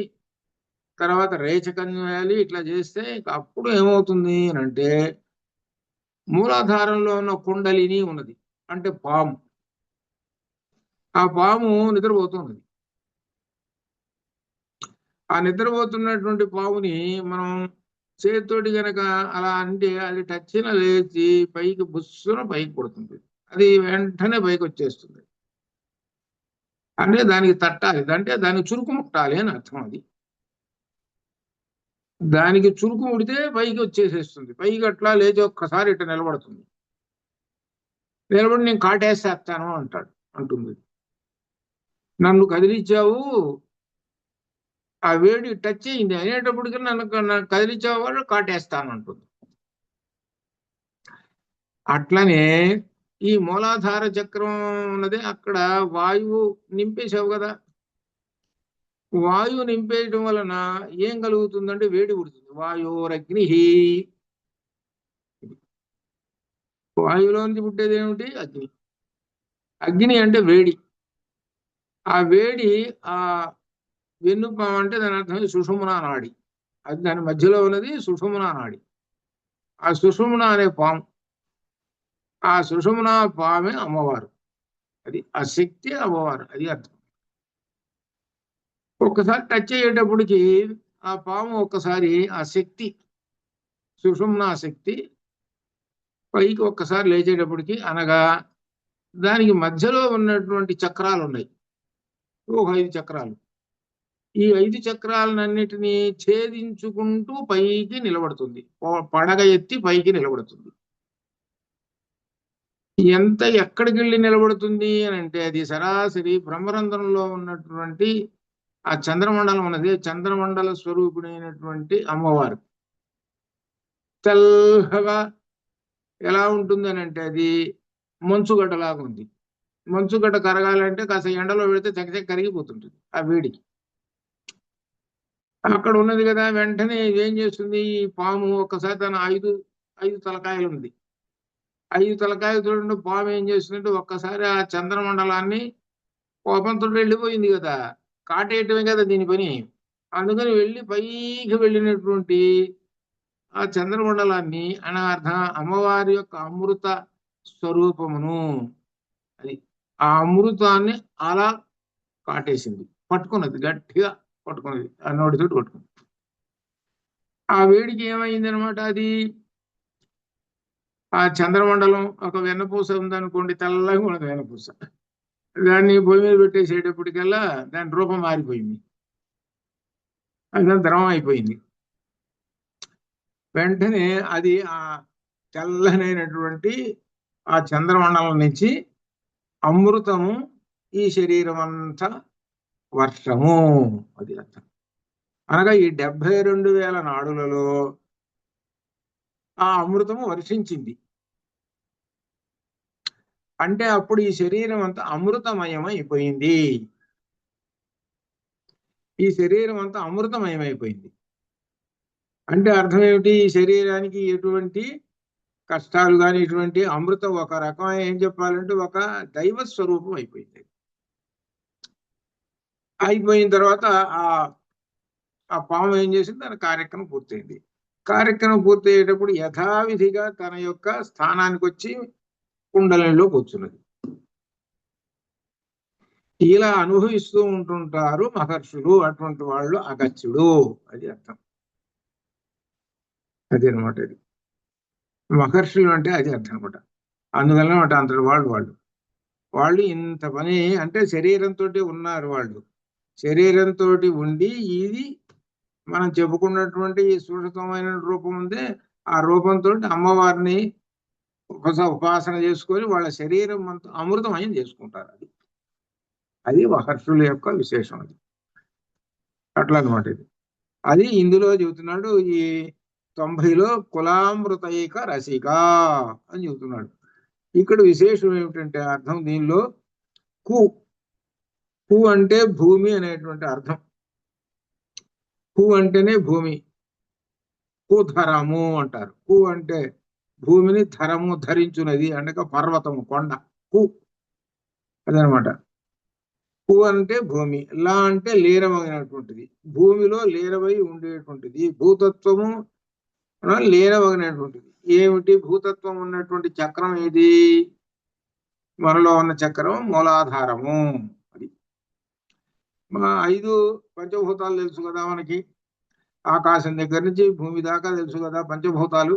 తర్వాత రేచకం చేయాలి. ఇట్లా చేస్తే అప్పుడు ఏమవుతుంది అంటే మూలాధారంలో ఉన్న కుండలిని ఉన్నది అంటే పాము. ఆ పాము నిద్రపోతున్నది. ఆ నిద్రపోతున్నటువంటి పాముని మనం చేతితోటి గనక అలా అంటే అది టచ్చిన లేచి పైకి బుస్సున పైకి కొడుతుంది. అది వెంటనే పైకి వచ్చేస్తుంది. అంటే దానికి తట్టాలి, అంటే దానికి చురుకు ముట్టాలి అని అర్థం. అది దానికి చురుకు ముడితే పైకి వచ్చేసేస్తుంది. పైకి అట్లా లేచి ఒక్కసారి ఇట్లా నిలబడుతుంది. నిలబడి నేను కాటేసేస్తాను అంటుంది. నన్ను కదిలించావు, ఆ వేడి టచ్ అయింది అనేటప్పటికీ నన్ను కదిలించావు వాళ్ళు కాటేస్తాను అంటుంది. అట్లనే ఈ మూలాధార చక్రం ఉన్నది, అక్కడ వాయువు నింపేశావు కదా. వాయువు నింపేయడం వలన ఏం కలుగుతుందంటే వేడి పుడుతుంది. వాయోరగ్ని, వాయువులోంచి పుట్టేది ఏమిటి? అగ్ని. అగ్ని అంటే వేడి. ఆ వేడి ఆ వెన్నుపాము అంటే దాని అర్థం సుషుమ్నా నాడి. అది దాని మధ్యలో ఉన్నది సుషుమ్నా నాడి. ఆ సుషుమ్న అనే పాము, ఆ సుషుమ్నా పామే అమ్మవారు. అది ఆ శక్తి అమ్మవారు, అది అర్థం. ఒక్కసారి టచ్ అయ్యేటప్పటికి ఆ పాము ఒక్కసారి ఆ శక్తి, సుషుమ్నా శక్తి పైకి ఒక్కసారి లేచేటప్పటికి, అనగా దానికి మధ్యలో ఉన్నటువంటి చక్రాలు ఉన్నాయి, ఒక 5 చక్రాలు. ఈ 5 చక్రాలన్నిటినీ ఛేదించుకుంటూ పైకి నిలబడుతుంది. పడగ ఎత్తి పైకి నిలబడుతుంది. ఎక్కడికి వెళ్ళి నిలబడుతుంది అని అంటే అది సరాసరి బ్రహ్మరంధ్రంలో ఉన్నటువంటి ఆ చంద్రమండలం ఉన్నది, చంద్రమండల స్వరూపుడైనటువంటి అమ్మవారు. తెల్లగా ఎలా ఉంటుంది అని అంటే అది మంచుగడ్డలాగా ఉంది. మంచుగడ్డ కరగాలంటే కాస్త ఎండలో పెడితే చకచక కరిగిపోతుంటుంది ఆ వేడికి. అక్కడ ఉన్నది కదా, వెంటనే ఏం చేస్తుంది ఈ పాము? ఒక్కసారి తన ఐదు ఐదు తలకాయలు ఉంది. ఐదు తలకాయలు చూడండి, పాము ఏం చేస్తుందంటే ఒక్కసారి ఆ చంద్రమండలాన్ని కోపంతో వెళ్ళిపోయింది కదా, కాటేయటమే కదా దీని పని. అందుకని వెళ్ళి పైకి వెళ్ళినటువంటి ఆ చంద్రమండలాన్ని అనర్థ అమ్మవారి యొక్క అమృత స్వరూపమును, అది ఆ అమృతాన్ని అలా కాటేసింది, పట్టుకున్నది, గట్టిగా పట్టుకున్నది, ఆ నోటితోటి పట్టుకున్నది. ఆ వేడికి ఏమైంది అనమాట, అది ఆ చంద్రమండలం ఒక వెన్నపూస ఉందనుకోండి, తెల్లగా ఉన్నది వెన్నపూస, దాన్ని పొయ్యి మీద పెట్టేసేటప్పటికల్లా దాని రూపం మారిపోయింది, అది ద్రవం అయిపోయింది. వెంటనే అది ఆ తెల్లనైనటువంటి ఆ చంద్రమండలం నుంచి అమృతము ఈ శరీరం అంతా వర్షము, అది అర్థం. అనగా ఈ 72,000 నాడులలో ఆ అమృతము వర్షించింది. అంటే అప్పుడు ఈ శరీరం అంతా అమృతమయమైపోయింది, ఈ శరీరం అంతా అమృతమయమైపోయింది. అంటే అర్థం ఏమిటి? ఈ శరీరానికి ఎటువంటి కష్టాలు కానీ ఇటువంటి అమృతం ఒక రకమైన ఏం చెప్పాలంటే ఒక దైవ స్వరూపం అయిపోయింది. అయిపోయిన తర్వాత ఆ ఆ పాము ఏం చేసింది, తన కార్యక్రమం పూర్తయింది. కార్యక్రమం పూర్తయ్యేటప్పుడు యథావిధిగా తన యొక్క స్థానానికి వచ్చి కుండలిలో కూర్చున్నది. ఇలా అనుభవిస్తూ ఉంటుంటారు మహర్షులు, అటువంటి వాళ్ళు అగత్యుడు, అది అర్థం. అది అనమాట. ఇది మహర్షులు అంటే అది అర్థం అనమాట. అందువల్ల అంతటి వాళ్ళు వాళ్ళు ఇంత పని అంటే శరీరంతో ఉన్నారు వాళ్ళు. శరీరంతో ఉండి ఇది మనం చెప్పుకున్నటువంటి ఈ సూక్ష్మమైన రూపం ఉందే, ఆ రూపంతో అమ్మవారిని ఉపాసన చేసుకొని వాళ్ళ శరీరం అంతా అమృతమయం చేసుకుంటారు. అది అది మహర్షుల యొక్క విశేషం. అది అట్లా అనమాట. ఇది అది ఇందులో చెబుతున్నాడు. ఈ 90లో కులామృతైక రసిక అని చెబుతున్నాడు. ఇక్కడ విశేషం ఏమిటంటే అర్థం దీనిలో కు కు అంటే భూమి అనేటువంటి అర్థం. కు అంటేనే భూమి, కుధరము అంటారు. కు అంటే భూమిని, ధరము ధరించున్నది అంటే పర్వతము, కొండ, కు అదనమాట. కు అంటే భూమి, లా అంటే లీనమైనటువంటిది, భూమిలో లీనమై ఉండేటువంటిది, భూతత్వము లీనమైనటువంటిది. ఏమిటి భూతత్వం ఉన్నటువంటి చక్రం? ఏది? మనలో ఉన్న చక్రం మూలాధారము. అది మన 5 పంచభూతాలు తెలుసు కదా మనకి, ఆకాశం దగ్గర నుంచి భూమి దాకా తెలుసు కదా పంచభూతాలు.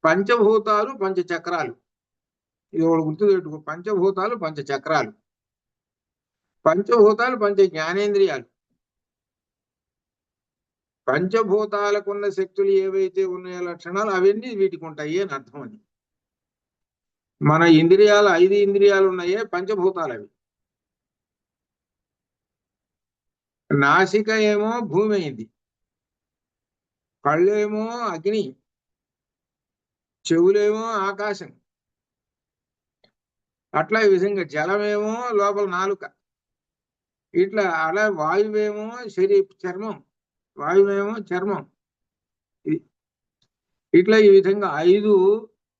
పంచభూతాలు పంచచక్రాలు, ఇది ఒకటి గుర్తుపెట్టుకో. పంచభూతాలు పంచచక్రాలు, పంచభూతాలు పంచ జ్ఞానేంద్రియాలు. పంచభూతాలకున్న శక్తులు ఏవైతే ఉన్నాయో లక్షణాలు అవన్నీ వీటికి ఉంటాయి అని అర్థం. అది మన ఇంద్రియాలు 5 ఇంద్రియాలు ఉన్నాయే పంచభూతాలు అవి. నాసిక ఏమో భూమి అయింది, కళ్ళేమో అగ్ని, చెవులేమో ఆకాశం, అట్లా ఈ విధంగా జలమేమో లోపల నాలుక, ఇట్లా అలా వాయువేమో చర్మం, వాయువేమో చర్మం. ఇట్లా ఈ విధంగా 5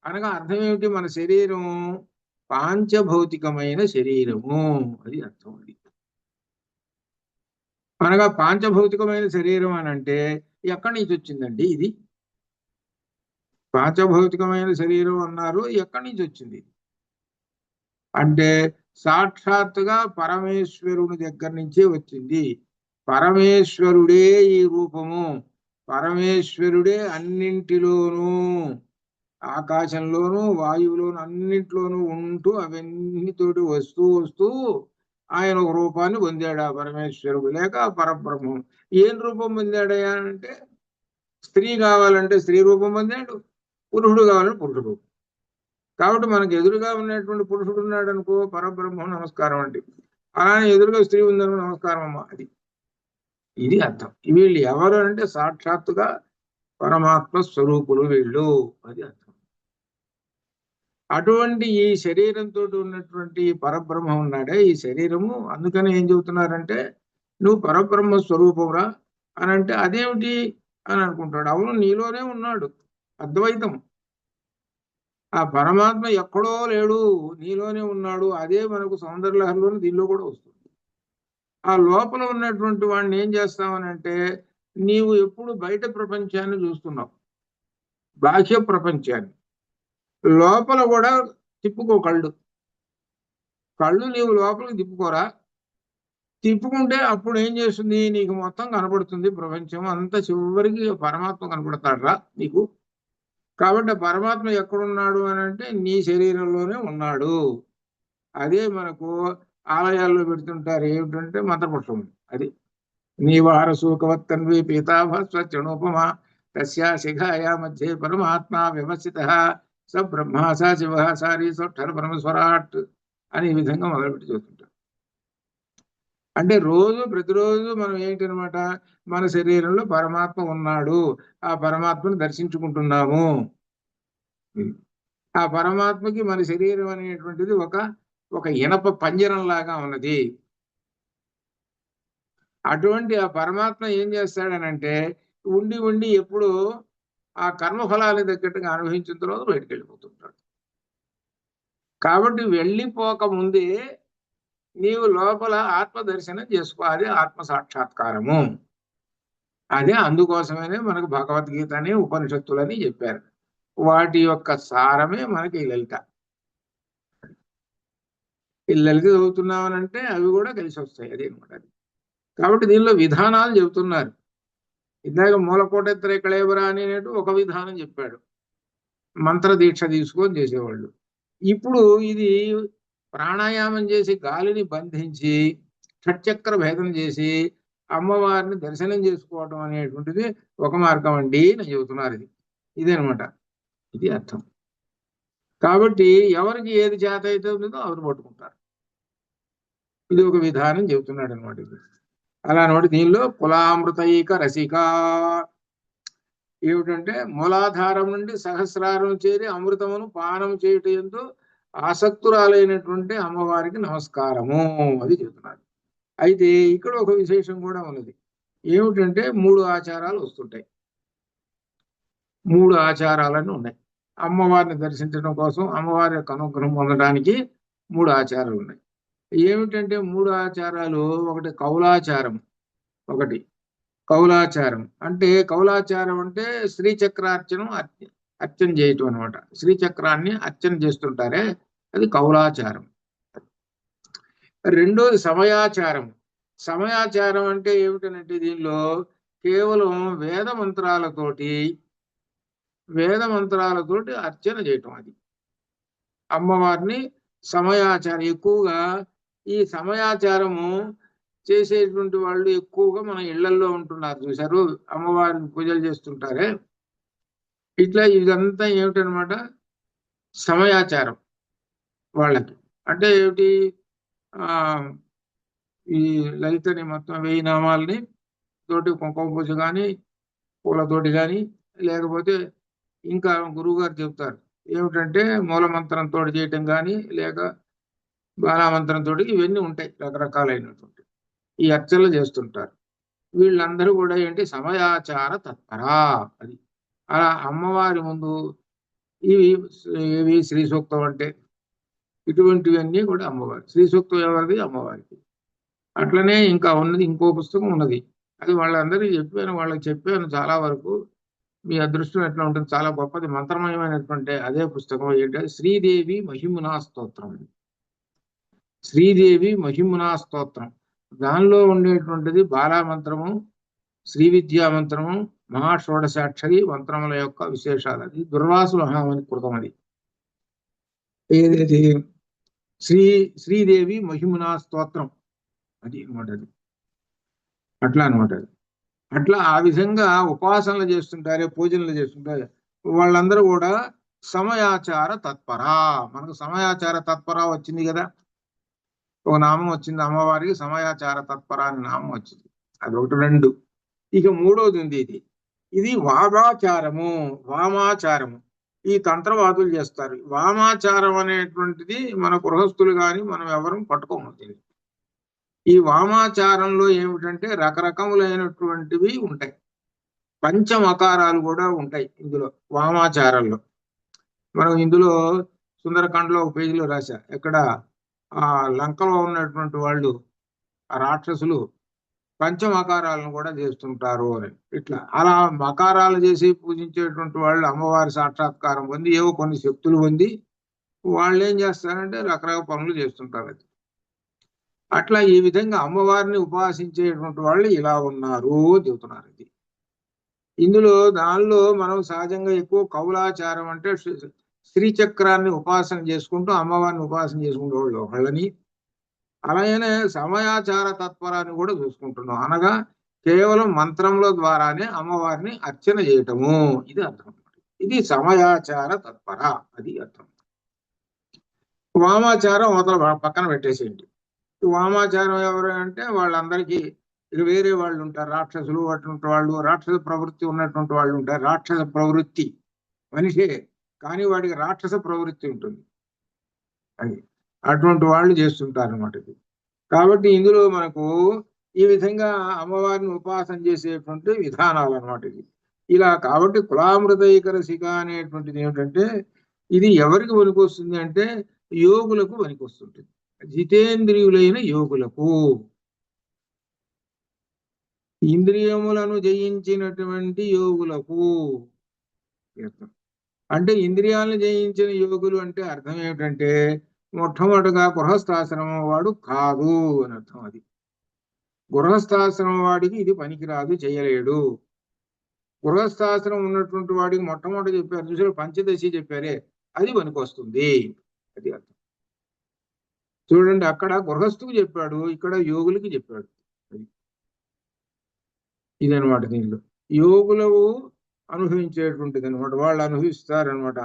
అనగా అర్థం ఏమిటి? మన శరీరం పాంచభౌతికమైన శరీరము, అది అర్థం. అది అనగా పాంచభౌతికమైన శరీరం అని అంటే ఎక్కడి నుంచి వచ్చిందండి ఇది? పాంచభౌతికమైన శరీరం అన్నారు, ఎక్కడి నుంచి వచ్చింది అంటే సాక్షాత్తుగా పరమేశ్వరుని దగ్గర నుంచే వచ్చింది. పరమేశ్వరుడే ఈ రూపము, పరమేశ్వరుడే అన్నింటిలోనూ, ఆకాశంలోనూ వాయువులోను అన్నింటిలోనూ ఉంటూ అవన్నీతోటి వస్తూ ఆయన ఒక రూపాన్ని పొందాడు ఆ పరమేశ్వరుడు, లేక పరబ్రహ్మం. ఏం రూపం పొందాడయా అంటే స్త్రీ కావాలంటే స్త్రీ రూపం పొందాడు, పురుషుడు కావాలంటే పురుషుడు రూపం. కాబట్టి మనకు ఎదురుగా ఉన్నటువంటి పురుషుడు ఉన్నాడు అనుకో, పరబ్రహ్మం నమస్కారం అండి. అలానే ఎదురుగా స్త్రీ ఉందనుకో, నమస్కారం అమ్మ. అది ఇది అర్థం. వీళ్ళు ఎవరు అంటే సాక్షాత్తుగా పరమాత్మ స్వరూపులు వీళ్ళు, అది అర్థం. అటువంటి ఈ శరీరంతో ఉన్నటువంటి పరబ్రహ్మ ఉన్నాడే ఈ శరీరము. అందుకని ఏం చెబుతున్నారంటే నువ్వు పరబ్రహ్మ స్వరూపంరా, అని అంటే అదేమిటి అని అనుకుంటాడు. అవును, నీలోనే ఉన్నాడు, అద్వైతం. ఆ పరమాత్మ ఎక్కడో లేడు, నీలోనే ఉన్నాడు. అదే మనకు సౌందర్యలహరిలోని దీనిలో కూడా వస్తుంది. ఆ లోపల ఉన్నటువంటి వాడిని ఏం చేస్తామనంటే, నీవు ఎప్పుడు బయట ప్రపంచాన్ని చూస్తున్నావు, బాహ్య ప్రపంచాన్ని. లోపల కూడా తిప్పుకో కళ్ళు, కళ్ళు నీవు లోపలికి తిప్పుకోరా. తిప్పుకుంటే అప్పుడు ఏం చేస్తుంది, నీకు మొత్తం కనపడుతుంది ప్రపంచం అంతా. చివరికి పరమాత్మ కనపడతాడురా నీకు. కాబట్టి పరమాత్మ ఎక్కడున్నాడు అని అంటే నీ శరీరంలోనే ఉన్నాడు. అదే మనకు ఆలయాల్లో పెడుతుంటారు, ఏమిటంటే మంత్రపుష్పం. అది నీవార సూకవత్తన్వి పీతాభ స్వచ్ఛనోపమా తస్యా శిఖాయా మధ్య పరమాత్మ వ్యవస్థిత స బ్రహ్మ స శివ సారీ సొట్టర పరమస్వరాట్ అని ఈ విధంగా మొదలుపెట్టి చూస్తుంటారు. అంటే ప్రతిరోజు మనం ఏంటనమాట, మన శరీరంలో పరమాత్మ ఉన్నాడు, ఆ పరమాత్మను దర్శించుకుంటున్నాము. ఆ పరమాత్మకి మన శరీరం అనేటువంటిది ఒక ఇనప పంజరం లాగా ఉన్నది. అటువంటి ఆ పరమాత్మ ఏం చేస్తాడనంటే, ఉండి ఉండి ఎప్పుడు ఆ కర్మఫలాలు తగ్గట్టుగా అనుభవించిన తర్వాత బయటకు వెళ్ళిపోతుంటాడు. కాబట్టి వెళ్ళిపోక ముందే నీవు లోపల ఆత్మ దర్శనం చేసుకోవాలి, ఆత్మ సాక్షాత్కారము. అదే అందుకోసమనే మనకు భగవద్గీత అని ఉపనిషత్తులని చెప్పారు. వాటి యొక్క సారమే మనకి ఈ లలిత. ఈ లలిత చదువుతున్నామనంటే అవి కూడా కలిసి వస్తాయి, అదే అనమాట. కాబట్టి దీనిలో విధానాలు చెబుతున్నారు. ఇందాక మూలకోటెత్తరే కళేబరా అనేటు ఒక విధానం చెప్పాడు, మంత్ర దీక్ష తీసుకొని చేసేవాళ్ళు. ఇప్పుడు ఇది ప్రాణాయామం చేసి గాలిని బంధించి షట్చక్ర భేదం చేసి అమ్మవారిని దర్శనం చేసుకోవటం అనేటువంటిది ఒక మార్గం అండి అని చెబుతున్నారు. ఇదేనమాట, ఇది అర్థం. కాబట్టి ఎవరికి ఏది చేత అయితే ఉందో ఎవరు పట్టుకుంటారు. ఇది ఒక విధానం చెబుతున్నాడు అనమాట. ఇది అలా అనమాట. దీనిలో కులామృతైక రసిక ఏమిటంటే, మూలాధారం నుండి సహస్రారం చేరి అమృతమును పానం చేయటం ఎందు ఆసక్తురాలైనటువంటి అమ్మవారికి నమస్కారము, అది చెబుతున్నారు. అయితే ఇక్కడ ఒక విశేషం కూడా ఉన్నది. ఏమిటంటే 3 ఆచారాలు వస్తుంటాయి. 3 ఆచారాలని ఉన్నాయి. అమ్మవారిని దర్శించడం కోసం, అమ్మవారి యొక్క అనుగ్రహం పొందడానికి 3 ఆచారాలు ఉన్నాయి. ఏమిటంటే 3 ఆచారాలు, ఒకటి కౌలాచారం. ఒకటి కౌలాచారం అంటే, కౌలాచారం అంటే శ్రీచక్రార్చనం అర్చన చేయటం అనమాట. శ్రీచక్రాన్ని అర్చన చేస్తుంటారే, అది కౌలాచారం. రెండోది సమయాచారం. సమయాచారం అంటే ఏమిటనంటే, దీనిలో కేవలం వేద మంత్రాలతోటి అర్చన చేయటం. అది అమ్మవారిని సమయాచారం. ఎక్కువగా ఈ సమయాచారము చేసేటువంటి వాళ్ళు ఎక్కువగా మన ఇళ్లల్లో ఉంటున్నారు, చూశారు, అమ్మవారిని పూజలు చేస్తుంటారే. ఇట్లా ఇదంతా ఏమిటనమాట, సమయాచారం వాళ్ళకి. అంటే ఏమిటి, ఈ లలితని మొత్తం 1000 నామాలని తోటి కుంకుమ పూజ కానీ, పూలతోటి కానీ, లేకపోతే ఇంకా గురువు గారు చెప్తారు ఏమిటంటే మూలమంత్రంతో చేయటం కానీ, లేక బాలామంత్రంతో, ఇవన్నీ ఉంటాయి రకరకాలైనటువంటి ఈ అర్చనలు చేస్తుంటారు. వీళ్ళందరూ కూడా ఏంటి, సమయాచార తత్పరా. అది అలా అమ్మవారి ముందు ఇవి శ్రీ సూక్తం అంటే ఇటువంటివన్నీ కూడా అమ్మవారి. శ్రీ సూక్తం ఎవరిది, అమ్మవారికి. అట్లనే ఇంకా ఉన్నది, ఇంకో పుస్తకం ఉన్నది, అది వాళ్ళందరికీ వాళ్ళకి చెప్పాను చాలా వరకు. మీ అదృష్టం ఎట్లా ఉంటుంది, చాలా గొప్పది, మంత్రమయమైనటువంటి అదే పుస్తకం. ఏంటంటే శ్రీదేవి మహిమునా స్తోత్రం. శ్రీదేవి మహిమునా స్తోత్రం. దానిలో ఉండేటువంటిది బాలామంత్రము, శ్రీ విద్యా మంత్రము, మహాషోడశాక్షరి మంత్రముల యొక్క విశేషాలు. అది దుర్వాసు మహామని కృతం. అది ఏదైతే శ్రీదేవి మహిమునా స్తోత్రం, అది అనమాట. అది అట్లా అనమాట. అట్లా ఆ విధంగా ఉపాసనలు చేస్తుంటారే, పూజనలు చేస్తుంటారు, వాళ్ళందరూ కూడా సమయాచార తత్పరా. మనకు సమయాచార తత్పరా వచ్చింది కదా, ఒక నామం వచ్చింది అమ్మవారికి, సమయాచార తత్పర అని నామం వచ్చింది. అది ఒకటి. 2 ఇక 3వది ఉంది, ఇది వామాచారము. వామాచారము ఈ తంత్రవాదులు చేస్తారు. వామాచారం అనేటువంటిది మన గృహస్థులు కానీ మనం ఎవరు పట్టుకోము. ఈ వామాచారంలో ఏమిటంటే రకరకములైనటువంటివి ఉంటాయి. పంచమకారాలు కూడా ఉంటాయి ఇందులో వామాచారంలో. మనం ఇందులో సుందరకాండలో ఒక పేజీలో రాశా, ఎక్కడ ఆ లంకలో ఉన్నటువంటి వాళ్ళు ఆ రాక్షసులు పంచమకారాలను కూడా చేస్తుంటారు అని. ఇట్లా అలా మకారాలు చేసి పూజించేటువంటి వాళ్ళు అమ్మవారి సాక్షాత్కారం పొంది ఏవో కొన్ని శక్తులు పొంది వాళ్ళు ఏం చేస్తారంటే రకరకాల పనులు చేస్తుంటారు. అది అట్లా ఈ విధంగా అమ్మవారిని ఉపాసించేటువంటి వాళ్ళు ఇలా ఉన్నారు చెబుతున్నారు. ఇది ఇందులో దానిలో మనం సహజంగా ఎక్కువ కౌలాచారం అంటే శ్రీచక్రాన్ని ఉపాసన చేసుకుంటూ అమ్మవారిని ఉపాసన చేసుకుంటూ వాళ్ళని, అలాగనే సమయాచార తత్పరాన్ని కూడా చూసుకుంటున్నాం. అనగా కేవలం మంత్రముల ద్వారానే అమ్మవారిని అర్చన చేయటము, ఇది అర్థం. ఇది సమయాచార తత్పర, అది అర్థం. వామాచారం అవతల పక్కన పెట్టేసేయండి. వామాచారం ఎవరు అంటే వాళ్ళందరికీ ఇక వేరే వాళ్ళు ఉంటారు, రాక్షసులు అటువంటి వాళ్ళు, రాక్షస ప్రవృత్తి ఉన్నటువంటి వాళ్ళు ఉంటారు. రాక్షస ప్రవృత్తి మనిషే కానీ వాడికి రాక్షస ప్రవృత్తి ఉంటుంది, అది అటువంటి వాళ్ళు చేస్తుంటారు అన్నమాట. కాబట్టి ఇందులో మనకు ఈ విధంగా అమ్మవారిని ఉపాసన చేసేటువంటి విధానాలు అన్నమాట ఇది. ఇలా కాబట్టి కులామృతైకర శిఖ అనేటువంటిది ఏమిటంటే ఇది ఎవరికి పనికొస్తుంది అంటే యోగులకు పనికొస్తుంటుంది, జితేంద్రియులైన యోగులకు. ఇంద్రియములను జయించినటువంటి యోగులకు. అంటే ఇంద్రియాలను జయించిన యోగులు అంటే అర్థం ఏమిటంటే మొట్టమొదటిగా గృహస్థాశ్రమం వాడు కాదు అని అర్థం. అది గృహస్థాశ్రమం వాడికి ఇది పనికిరాదు, చేయలేడు. గృహస్థాశ్రమం ఉన్నటువంటి వాడికి మొట్టమొదటి చెప్పారు చూసారు, పంచదశి చెప్పారే, అది పనికొస్తుంది, అది అర్థం. చూడండి, అక్కడ గృహస్థుకు చెప్పాడు, ఇక్కడ యోగులకి చెప్పాడు. ఇదనమాట దీనిలో యోగులు అనుభవించేటువంటిది అనమాట, వాళ్ళు అనుభవిస్తారనమాట.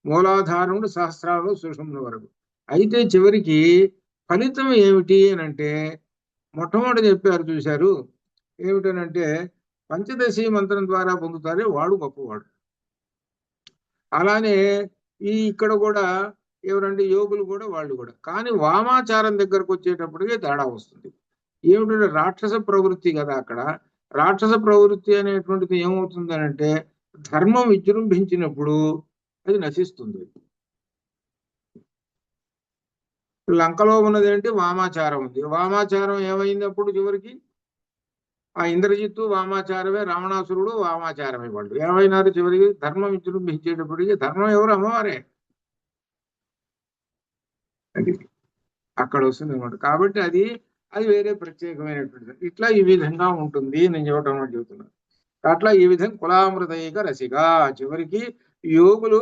మూలాధారముడు సహస్రాలు సుషుమ్న వరకు. అయితే చివరికి ఫలితం ఏమిటి అని అంటే మొట్టమొదటి చెప్పారు చూశారు, ఏమిటనంటే పంచదశి మంత్రం ద్వారా పొందుతారే వాడు గొప్పవాడు. అలానే ఇక్కడ కూడా ఎవరంటే యోగులు కూడా వాళ్ళు కూడా. కానీ వామాచారం దగ్గరకు వచ్చేటప్పటికే తేడా వస్తుంది. ఏమిటంటే రాక్షస ప్రవృత్తి కదా అక్కడ. రాక్షస ప్రవృత్తి అనేటువంటిది ఏమవుతుందనంటే ధర్మం విజృంభించినప్పుడు అది నశిస్తుంది. లంకలో ఉన్నది ఏంటి, వామాచారం ఉంది. వామాచారం ఏమైంది అప్పుడు చివరికి? ఆ ఇంద్రజిత్తు వామాచారమే, రావణాసురుడు వామాచారమే. వాళ్ళు ఏమైనారు చివరికి? ధర్మం విజృంభించేటప్పటికి. ధర్మం ఎవరు? అమ్మవారే. అది అక్కడ వస్తుంది అనమాట. కాబట్టి అది వేరే ప్రత్యేకమైనటువంటిది. ఇట్లా ఈ విధంగా ఉంటుంది నేను చెప్పడం చెబుతున్నాను. అట్లా ఈ విధంగా కులామృతైక రసిక చివరికి యోగులు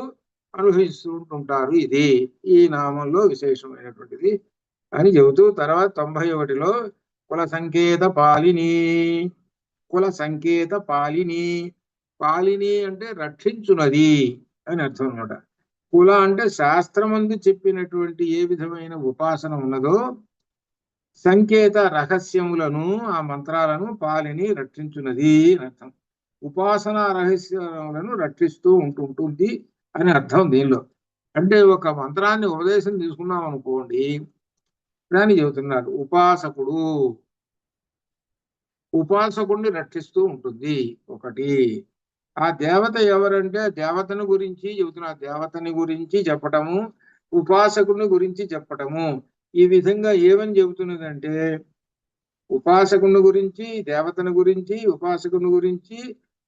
అనుభవిస్తుంటుంటారు. ఇది ఈ నామంలో విశేషమైనటువంటిది అని చెబుతూ తర్వాత 91లో కుల సంకేత పాలిని. కుల సంకేత పాలిని. పాలిని అంటే రక్షించున్నది అని అర్థం అనమాట. కుల అంటే శాస్త్రమందు చెప్పినటువంటి ఏ విధమైన ఉపాసన ఉన్నదో సంకేత రహస్యములను ఆ మంత్రాలను పాలిని రక్షించున్నది అని అర్థం. ఉపాసన రహస్యములను రక్షిస్తూ ఉంటుంటుంది అని అర్థం దీనిలో. అంటే ఒక మంత్రాన్ని ఉపదేశం తీసుకున్నాం అనుకోండి, దాన్ని చెబుతున్నారు ఉపాసకుడిని రక్షిస్తూ ఉంటుంది ఒకటి. ఆ దేవత ఎవరంటే దేవతను గురించి చెబుతున్నారు. దేవతని గురించి చెప్పటము, ఉపాసకుడిని గురించి చెప్పటము. ఈ విధంగా ఏమని చెబుతున్నదంటే ఉపాసకుని గురించి, దేవతను గురించి, ఉపాసకుని గురించి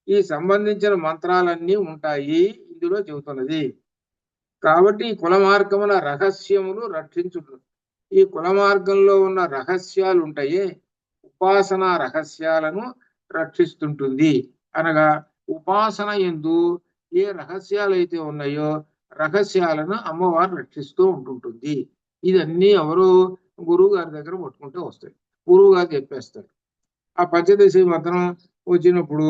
ఈ సంబంధించిన మంత్రాలన్నీ ఉంటాయి ఇందులో చెబుతున్నది. కాబట్టి ఈ కుల మార్గముల రహస్యములు రక్షించుట. ఈ కుల మార్గంలో ఉన్న రహస్యాలు ఉంటాయి, ఉపాసన రహస్యాలను రక్షిస్తుంటుంది. అనగా ఉపాసన యందు ఏ రహస్యాలు అయితే ఉన్నాయో రహస్యాలను అమ్మవారు రక్షిస్తూ ఉంటుంటుంది. ఇదన్నీ ఎవరు? గురువు గారి దగ్గర పట్టుకుంటే వస్తాయి, గురువు గారు చెప్పేస్తారు. ఆ పంచదశి మంత్రం వచ్చినప్పుడు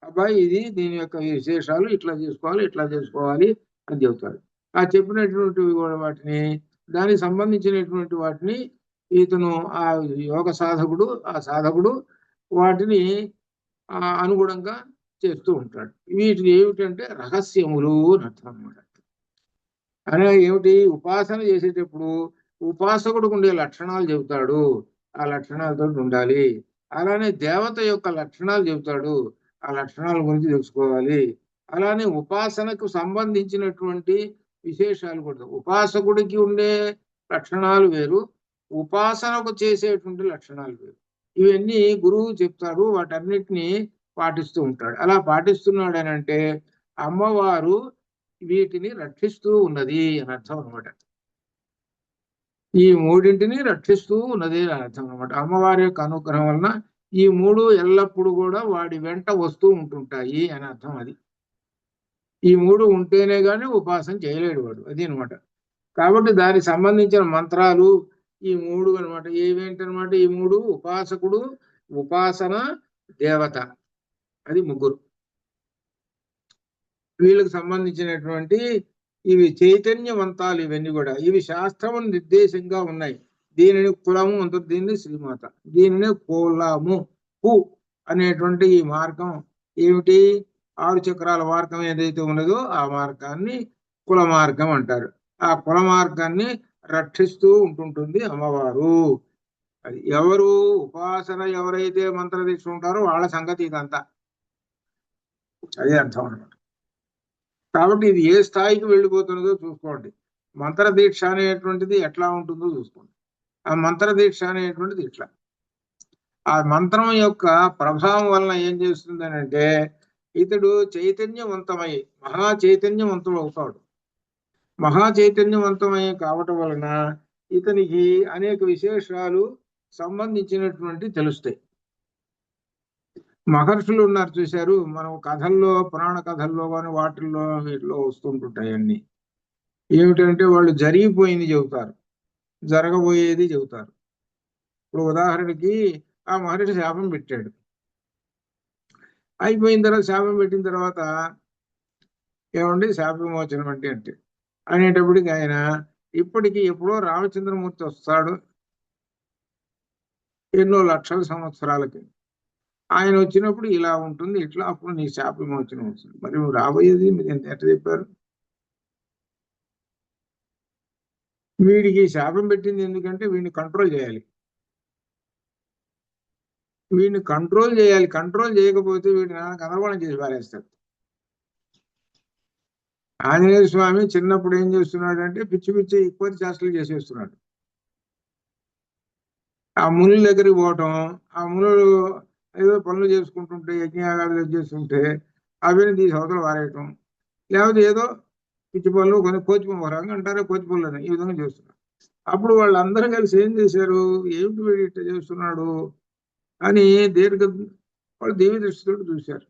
అబ్బాయి ఇది దీని యొక్క విశేషాలు ఇట్లా చేసుకోవాలి, ఇట్లా చేసుకోవాలి అని చెబుతారు. ఆ చెప్పినటువంటి వాటిని, దానికి సంబంధించినటువంటి వాటిని ఇతను ఆ యోగ సాధకుడు, ఆ సాధకుడు వాటిని అనుగుణంగా చేస్తూ ఉంటాడు. వీటిని ఏమిటంటే రహస్యములు అని అర్థం అన్నమాట. అనగా ఏమిటి? ఉపాసన చేసేటప్పుడు ఉపాసకుడికి ఉండే లక్షణాలు చెబుతాడు. ఆ లక్షణాలతో ఉండాలి. అలానే దేవత యొక్క లక్షణాలు చెబుతాడు, ఆ లక్షణాల గురించి తెలుసుకోవాలి. అలానే ఉపాసనకు సంబంధించినటువంటి విశేషాలు కూడా, ఉపాసకుడికి ఉండే లక్షణాలు వేరు, ఉపాసనకు చేసేటువంటి లక్షణాలు వేరు. ఇవన్నీ గురువు చెప్తారు, వాటన్నిటిని పాటిస్తూ ఉంటాడు. అలా పాటిస్తున్నాడు అని అంటే అమ్మవారు వీటిని రక్షిస్తూ ఉన్నది అని అర్థం అనమాట. ఈ మూడింటిని రక్షిస్తూ ఉన్నది అని అర్థం అనమాట. అమ్మవారి యొక్క అనుగ్రహం వలన ఈ మూడు ఎల్లప్పుడూ కూడా వాడి వెంట వస్తూ ఉంటుంటాయి అని అర్థం. అది ఈ మూడు ఉంటేనే గాని ఉపాసన చేయలేడు వాడు, అది అనమాట. కాబట్టి దానికి సంబంధించిన మంత్రాలు ఈ మూడు అనమాట. ఏవేంటనమాట ఈ మూడు? ఉపాసకుడు, ఉపాసన, దేవత, అది ముగ్గురు. వీళ్ళకి సంబంధించినటువంటి ఇవి చైతన్యవంతాలు. ఇవన్నీ కూడా ఇవి శాస్త్రము నిర్దేశంగా ఉన్నాయి. దీనిని కులము అంటారు, దీనిని శ్రీమాత, దీనిని కులము కు అనేటువంటి ఈ మార్గం ఏమిటి? 6 చక్రాల మార్గం ఏదైతే ఉన్నదో ఆ మార్గాన్ని కుల మార్గం అంటారు. ఆ కుల మార్గాన్ని రక్షిస్తూ ఉంటుంటుంది అమ్మవారు. అది ఎవరు ఉపాసన ఎవరైతే మంత్రదీక్ష ఉంటారో వాళ్ళ సంగతి ఇదంతా. అదే అర్థం అనమాట. కాబట్టి ఇది ఏ స్థాయికి వెళ్ళిపోతున్నదో చూసుకోండి. మంత్ర దీక్ష అనేటువంటిది ఎట్లా ఉంటుందో చూసుకోండి. ఆ మంత్ర దీక్ష అనేటువంటిది ఇట్లా, ఆ మంత్రం యొక్క ప్రభావం వలన ఏం చేస్తుంది అంటే ఇతడు చైతన్యవంతమై మహా చైతన్యవంతం అవుతాడు. మహా చైతన్యవంతమై కావటం వలన ఇతనికి అనేక విశేషాలు సంబంధించినటువంటి తెలుస్తాయి. మహర్షులు ఉన్నారు చూశారు, మనం కథల్లో, పురాణ కథల్లో కానీ వాటిల్లో వీటిలో వస్తుంటుంటాయి అన్ని. ఏమిటంటే వాళ్ళు జరిగిపోయింది చెబుతారు, జరగబోయేది చెబుతారు. ఇప్పుడు ఉదాహరణకి ఆ మహర్షి శాపం పెట్టాడు, అయిపోయిన తర్వాత శాపం పెట్టిన తర్వాత ఏమండి శాప విమోచనం అంటే అనేటప్పటికి ఆయన ఇప్పటికీ ఎప్పుడో రామచంద్రమూర్తి వస్తాడు, ఎన్నో లక్షల సంవత్సరాలకి. ఆయన వచ్చినప్పుడు ఇలా ఉంటుంది, ఇట్లా, అప్పుడు నీ శాప విమోచనం వస్తుంది. మరి రాబోయేది మీరు ఎట్లా చెప్పారు? వీడికి శాపం పెట్టింది ఎందుకంటే వీడిని కంట్రోల్ చేయాలి. వీడిని కంట్రోల్ చేయాలి. కంట్రోల్ చేయకపోతే వీడిని గందరగోళం చేసి పారేస్తాడు. ఆంజనేయ స్వామి చిన్నప్పుడు ఏం చేస్తున్నాడు అంటే పిచ్చి పిచ్చి ఎక్కువ చేష్టలు చేసేస్తున్నాడు. ఆ మునుల దగ్గరికి పోవటం, ఆ మునులు ఏదో పనులు చేసుకుంటుంటే, యజ్ఞయాగాలు చేస్తుంటే అవిని తీసి అవతల వారేయటం, లేకపోతే ఏదో పిచ్చి పనులు కొన్ని కోచి పనులు, ఒక రంగం అంటారే కోచి పనులు అని, ఈ విధంగా చేస్తున్నారు. అప్పుడు వాళ్ళందరూ కలిసి ఏం చేశారు, ఏమిటి వీడు ఇట్లా చేస్తున్నాడు అని వాళ్ళు దేవి దృష్టితో చూశారు.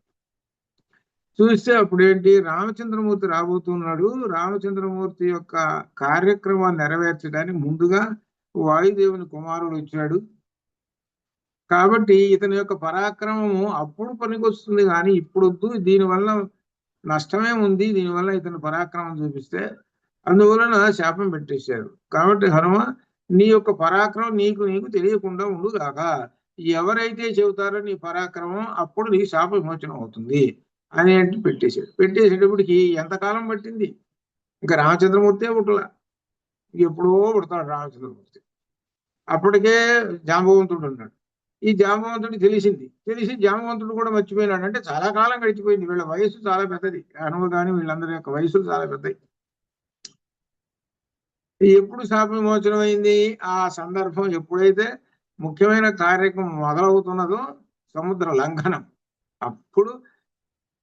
చూస్తే అప్పుడు ఏంటి, రామచంద్రమూర్తి రాబోతున్నాడు, రామచంద్రమూర్తి యొక్క కార్యక్రమాన్ని నెరవేర్చడానికి ముందుగా వాయుదేవుని కుమారుడు వచ్చాడు, కాబట్టి ఇతని యొక్క పరాక్రమము అప్పుడు పనికొస్తుంది కానీ ఇప్పుడు వద్దు, దీనివల్ల నష్టమే ఉంది, దీనివల్ల ఇతని పరాక్రమం చూపిస్తే, అందువలన శాపం పెట్టేశారు. కాబట్టి హనుమ, నీ యొక్క పరాక్రమం నీకు తెలియకుండా ఉండుగాక, ఎవరైతే చెబుతారో నీ పరాక్రమం అప్పుడు నీ శాప విమోచనం అవుతుంది అని పెట్టేశాడు. పెట్టేసేటప్పటికి ఎంతకాలం పట్టింది, ఇంకా రామచంద్రమూర్తే పుట్టలా, ఎప్పుడో పుడతాడు రామచంద్రమూర్తి. అప్పటికే జాంబవంతుడు ఉన్నాడు. ఈ జాంబవంతుడు తెలిసి జాంబవంతుడు కూడా మర్చిపోయినాడు. అంటే చాలా కాలం గడిచిపోయింది, వీళ్ళ వయసు చాలా పెద్దది, హనుమ కానీ వీళ్ళందరి యొక్క వయసులు చాలా పెద్దవి. ఎప్పుడు శాప విమోచనం అయింది? ఆ సందర్భం ఎప్పుడైతే ముఖ్యమైన కార్యక్రమం మొదలవుతున్నదో, సముద్ర లంఘనం, అప్పుడు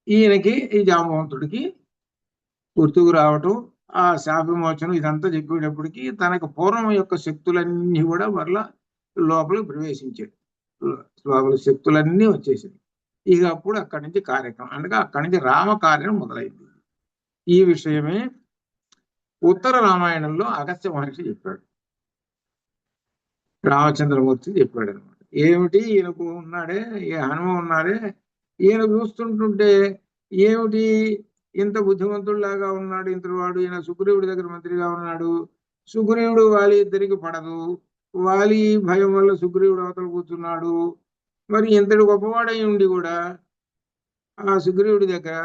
ఈయనకి, ఈ జాంబవంతుడికి గుర్తుకు రావటం, ఆ శాప విమోచనం ఇదంతా చెప్పేటప్పటికి తనకు పూర్వం యొక్క శక్తులన్నీ కూడా మరలా లోపలికి ప్రవేశించాయి, లోపల శక్తులన్నీ వచ్చేసాయి. ఇక అప్పుడు అక్కడి నుంచి కార్యక్రమం, అనగా అక్కడి నుంచి రామకార్యం మొదలైంది. ఈ విషయమే ఉత్తర రామాయణంలో అగస్త్య మహర్షి చెప్పాడు, రామచంద్రమూర్తి చెప్పాడు అనమాట. ఏమిటి, ఈయనకు ఉన్నాడే, ఈ హనుమ ఉన్నాడే, ఈయన చూస్తుంటుంటే ఏమిటి ఇంత బుద్ధిమంతుడిలాగా ఉన్నాడు, ఇంత వాడు, ఈయన సుగ్రీవుడి దగ్గర మంత్రిగా ఉన్నాడు, సుగ్రీవుడు వాలి ఇద్దరికి పడదు, వాలి భయం వల్ల సుగ్రీవుడు అవతల కూర్చున్నాడు, మరి ఇంతటి గొప్పవాడై ఉండి కూడా ఆ సుగ్రీవుడి దగ్గర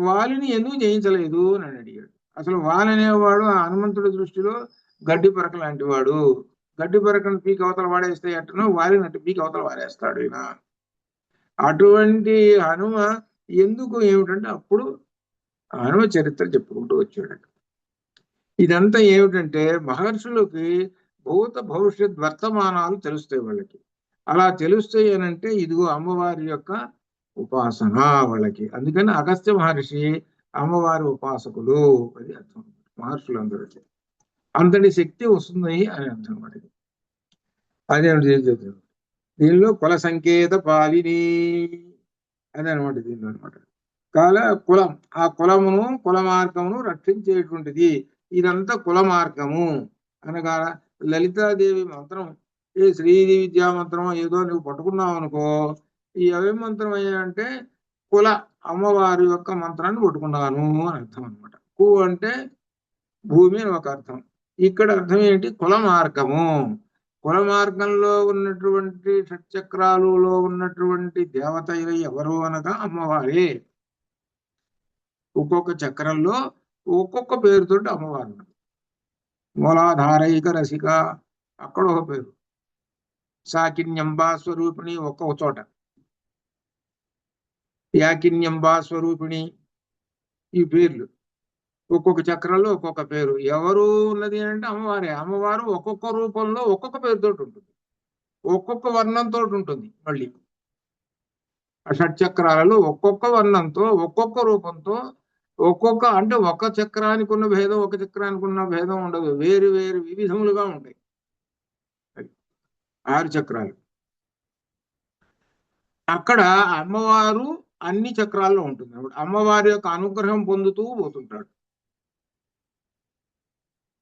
వాలిని ఎందుకు జయించలేదు అని అడిగాడు. అసలు వాలనేవాడు ఆ హనుమంతుడి దృష్టిలో గడ్డి పరక లాంటి వాడు, గడ్డి పరకను పీకి అవతల వాడేస్తే ఎట్టనో వారినట్టు పీకి అవతల వారేస్తాడు ఈయన. అటువంటి హనుమ ఎందుకు ఏమిటంటే అప్పుడు హనుమ చరిత్ర చెప్పుకుంటూ వచ్చాడు. ఇదంతా ఏమిటంటే మహర్షులకి భూత భవిష్యత్ వర్తమానాలు తెలుస్తాయి వాళ్ళకి. అలా తెలుస్తాయి అని అంటే ఇదిగో అమ్మవారి యొక్క ఉపాసన వాళ్ళకి. అందుకని అగస్త్య మహర్షి అమ్మవారి ఉపాసకులు అది అర్థం మహర్షులందరికీ. అంతటి శక్తి వస్తుంది అని అర్థం వాడికి. అదే దీనిలో కుల సంకేత పాలిని అదే అనమాట దీనిలో అనమాట. కులం, ఆ కులమును కుల మార్గమును రక్షించేటువంటిది. ఇదంతా కుల మార్గము అనగా లలితాదేవి మంత్రం, ఏ శ్రీదేవి విద్యా మంత్రం ఏదో నువ్వు పట్టుకున్నావు అనుకో, ఈ అవి మంత్రం అంటే కుల అమ్మవారి యొక్క మంత్రాన్ని పట్టుకున్నాను అని అర్థం అనమాట. కు అంటే భూమి అని ఒక అర్థం. ఇక్కడ అర్థం ఏంటి? కుల మార్గము. కుల మార్గంలో ఉన్నటువంటి షట్చక్రాలలో ఉన్నటువంటి దేవత ఎవరు అనగా అమ్మవారే. ఒక్కొక్క చక్రంలో ఒక్కొక్క పేరుతోటి అమ్మవారు. మూలాధారైక రసిక అక్కడ ఒక పేరు, సాకిన్యంబా స్వరూపిణి ఒక్కొక్క చోట, యాకిన్యంబా స్వరూపిణి, ఈ పేర్లు ఒక్కొక్క చక్రంలో ఒక్కొక్క పేరు. ఎవరు ఉన్నది అంటే అమ్మవారే. అమ్మవారు ఒక్కొక్క రూపంలో ఒక్కొక్క పేరుతోటి ఉంటుంది, ఒక్కొక్క వర్ణంతో ఉంటుంది. మళ్ళీ ఆ షట్చక్రాలలో ఒక్కొక్క వర్ణంతో ఒక్కొక్క రూపంతో ఒక్కొక్క అంటే ఒక చక్రానికి ఉన్న భేదం ఒక చక్రానికి ఉన్న భేదం ఉండదు, వేరు వేరు వివిధములుగా ఉంటాయి. 6 చక్రాలు. అక్కడ అమ్మవారు అన్ని చక్రాల్లో ఉంటుంది. అమ్మవారి యొక్క అనుగ్రహం పొందుతూ పోతుంటాడు.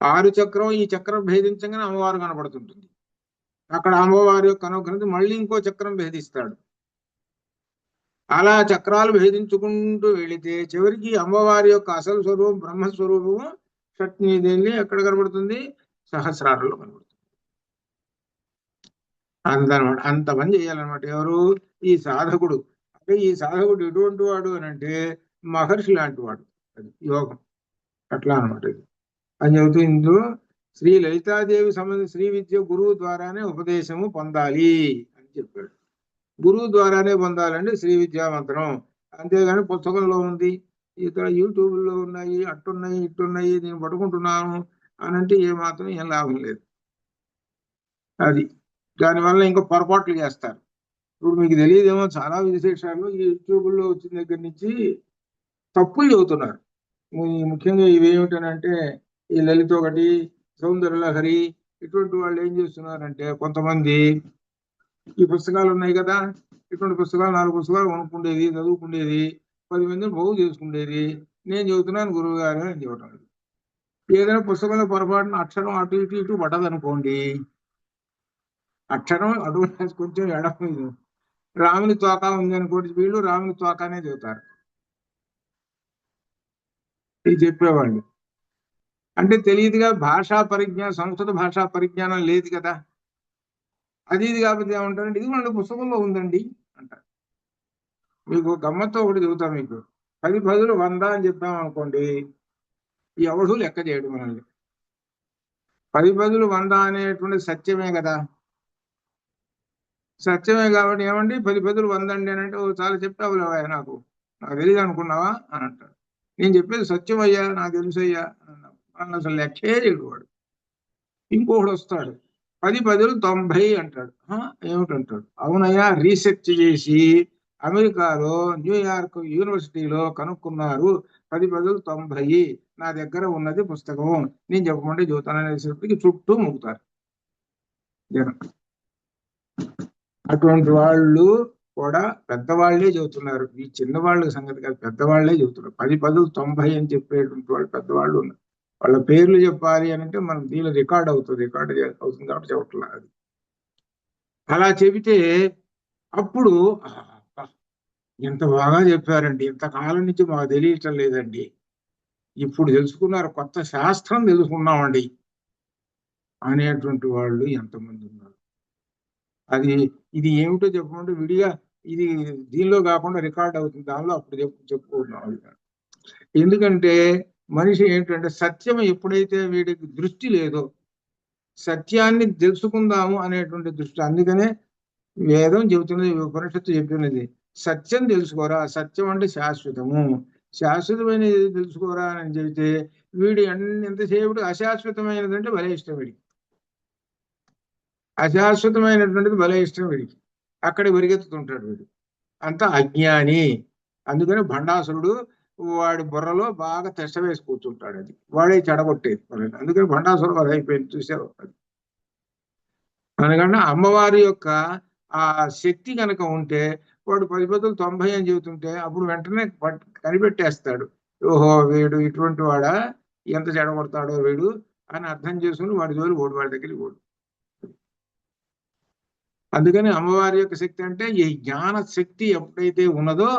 6 చక్రం, ఈ చక్రం భేదించగానే అమ్మవారు కనబడుతుంటుంది. అక్కడ అమ్మవారి యొక్క అనుగ్రహం మళ్ళీ ఇంకో చక్రం భేదిస్తాడు. అలా చక్రాలు భేదించుకుంటూ వెళితే చివరికి అమ్మవారి యొక్క అసలు స్వరూపం బ్రహ్మస్వరూపము షట్నిదేవి ఎక్కడ కనబడుతుంది? సహస్రాలలో కనబడుతుంది. అందనమాట. అంత పని చేయాలన్నమాట. ఎవరు? ఈ సాధకుడు. అంటే ఈ సాధకుడు ఎటువంటి వాడు అని అంటే మహర్షి లాంటి వాడు. అది యోగం అట్లా అనమాట. ఇది అని చెబుతూ ఇందులో శ్రీ లలితాదేవి సంబంధించి శ్రీ విద్య గురువు ద్వారానే ఉపదేశము పొందాలి అని చెప్పాడు. గురువు ద్వారానే పొందాలంటే శ్రీ విద్యా మంత్రం. అంతేగాని పుస్తకంలో ఉంది, ఇక్కడ యూట్యూబ్లో ఉన్నాయి, అట్టున్నాయి ఇట్టున్నాయి, నేను పట్టుకుంటున్నాను అని అంటే ఏమాత్రం ఏం లాభం లేదు. అది దానివల్ల ఇంకా పొరపాట్లు చేస్తారు. ఇప్పుడు మీకు తెలియదేమో, చాలా విశేషాలు ఈ యూట్యూబ్లో వచ్చిన దగ్గర నుంచి తప్పులు చెబుతున్నారు. ముఖ్యంగా ఇవేమిటనంటే ఈ లలిత ఒకటి, సౌందర్యలహరి, ఇటువంటి వాళ్ళు ఏం చేస్తున్నారంటే కొంతమంది ఈ పుస్తకాలు ఉన్నాయి కదా, ఇటువంటి పుస్తకాలు 4 పుస్తకాలు కొనుక్కుండేది, చదువుకుండేది, 10 మందిని బాగు చేసుకుండేది, నేను చెబుతున్నాను గురువు గారు అని చెప్పడం. ఏదైనా పుస్తకంలో పొరపాటున అక్షరం అటు ఇటు ఇటు పడ్డదనుకోండి, అక్షరం అటు కొంచెం ఎడమ రాముని తోక ఉంది అనుకోండి, వీళ్ళు రాముని తోకనే చెబుతారు. ఇది చెప్పేవాళ్ళు. అంటే తెలియదుగా, భాషా పరిజ్ఞానం, సంస్కృత భాషా పరిజ్ఞానం లేదు కదా. అది ఇది కాకపోతే ఏమంటారంటే ఇది మన పుస్తకంలో ఉందండి అంటారు. మీకు గమ్మత్తు ఒకటి చెబుతాం. మీకు 10 బదులు 100 అని చెప్పామనుకోండి, ఎవడు లెక్క చేయడు మనల్ని. 10 బదులు 100 అనేటువంటి సత్యమే కదా, సత్యమే కాబట్టి ఏమండి 10 బదులు 100 అండి అని అంటే, చాలా చెప్పావులేవా నాకు తెలియదు అనుకున్నావా అని అంటాడు. నేను చెప్పేది సత్యం అయ్యా, నాకు తెలుసు అయ్యా అన్న అసలు లెక్కే చేయడు వాడు. ఇంకొకడు వస్తాడు 10 బదులు 90 అంటాడు. ఏమిటంటాడు? అవునయ్యా, రీసెర్చ్ చేసి అమెరికాలో న్యూయార్క్ యూనివర్సిటీలో కనుక్కున్నారు, 10 బదులు 90 నా దగ్గర ఉన్నది పుస్తకం, నేను చెప్పమంటే చెబుతాననేసరికి చుట్టూ ముగుతారు జనం. అటువంటి వాళ్ళు కూడా పెద్దవాళ్లే చెబుతున్నారు. ఈ చిన్నవాళ్ళ సంగతి కాదు, పెద్దవాళ్లే చెబుతున్నారు. 10 బదులు 90 అని చెప్పేటువంటి వాళ్ళు పెద్దవాళ్ళు ఉన్నారు. వాళ్ళ పేర్లు చెప్పాలి అని అంటే మనం దీనిలో రికార్డ్ అవుతుంది కాబట్టి చెప్పట్లేదు. అది అలా చెబితే అప్పుడు ఎంత బాగా చెప్పారండి, ఇంతకాలం నుంచి మాకు తెలియటం లేదండి, ఇప్పుడు తెలుసుకున్నారు, కొత్త శాస్త్రం తెలుసుకున్నామండి అనేటువంటి వాళ్ళు ఎంతమంది ఉన్నారు. అది ఇది ఏమిటో చెప్పమంటే విడిగా ఇది దీనిలో కాకుండా రికార్డ్ అవుతుంది, దానిలో అప్పుడు చెప్పుకుంటున్నాం. ఎందుకంటే మనిషి ఏంటంటే సత్యం ఎప్పుడైతే వీడికి దృష్టి లేదో, సత్యాన్ని తెలుసుకుందాము అనేటువంటి దృష్టి. అందుకనే వేదం చెబుతున్నది, ఉపనిషత్తు చెప్తున్నది, సత్యం తెలుసుకోరా. సత్యం అంటే శాశ్వతము, శాశ్వతమైనది తెలుసుకోరా అని చెబితే వీడు ఎంతసేపుడు అశాశ్వతమైనదంటే భలే ఇష్టం వీడికి. అశాశ్వతమైనటువంటిది భలే ఇష్టం వీడికి. అక్కడ పరిగెత్తుతుంటాడు వీడు. అంత అజ్ఞాని. అందుకని భండాసురుడు వాడి బుర్రలో బాగా తెష్ట వేసి కూర్చుంటాడు. అది వాడే చెడగొట్టేది. అందుకని భండాసురుడు అది అయిపోయింది, చూసావు. అందుకని అమ్మవారి యొక్క ఆ శక్తి కనుక ఉంటే వాడు 10 అని చెబుతుంటే అప్పుడు వెంటనే కనిపెట్టేస్తాడు. ఓహో, వీడు ఇటువంటి వాడా, ఎంత చెడగొడతాడో వీడు అని అర్థం చేసుకుని వాడి జోలి ఓడి, వాడి దగ్గరికి ఓడు. అందుకని అమ్మవారి యొక్క శక్తి అంటే ఈ జ్ఞాన శక్తి ఎప్పుడైతే ఉన్నదో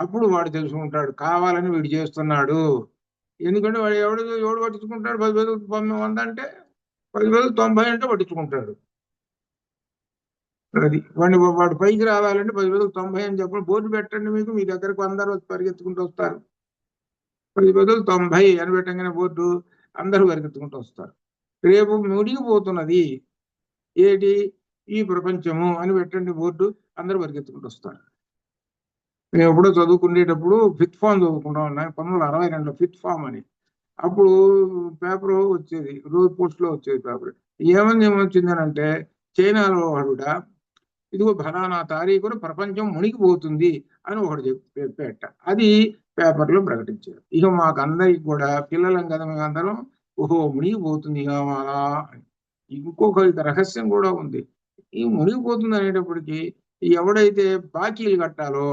అప్పుడు వాడు తెలుసుకుంటాడు కావాలని వీడు చేస్తున్నాడు. ఎందుకంటే వాడు ఎవడు పట్టించుకుంటాడు? 10,100 అంటే 10,90 అంటే పట్టించుకుంటాడు. అది వాడు పైకి రావాలంటే 10,90 అని చెప్పండి, బోర్డు పెట్టండి, మీకు మీ దగ్గరకు అందరూ పరిగెత్తుకుంటూ వస్తారు. 10,90 అని పెట్టగానే బోర్డు అందరూ పరిగెత్తుకుంటూ వస్తారు. రేపు మునిగిపోతున్నది ఏటి ఈ ప్రపంచము అని పెట్టండి బోర్డు, అందరూ పరిగెత్తుకుంటూ వస్తారు. మేము ఎప్పుడో చదువుకునేటప్పుడు ఫిత్ ఫామ్ చదువుకుంటాం, 1962లో ఫిత్ ఫామ్ అని. అప్పుడు పేపర్ వచ్చేది, రోజు పోస్ట్లో వచ్చేది పేపర్. ఏమొచ్చిందని అంటే, చైనాలో వాడుట ఇదిగో ఫలానా తారీఖున ప్రపంచం మునిగిపోతుంది అని ఒకటి చెప్పేట. అది పేపర్లో ప్రకటించారు. ఇక మాకు అందరికి కూడా పిల్లలం కదా మేమందరం, ఓహో మునిగిపోతుంది ఇక అలా. ఇంకొక రహస్యం కూడా ఉంది. ఈ మునిగిపోతుంది అనేటప్పటికీ ఎవడైతే బాకీలు కట్టాలో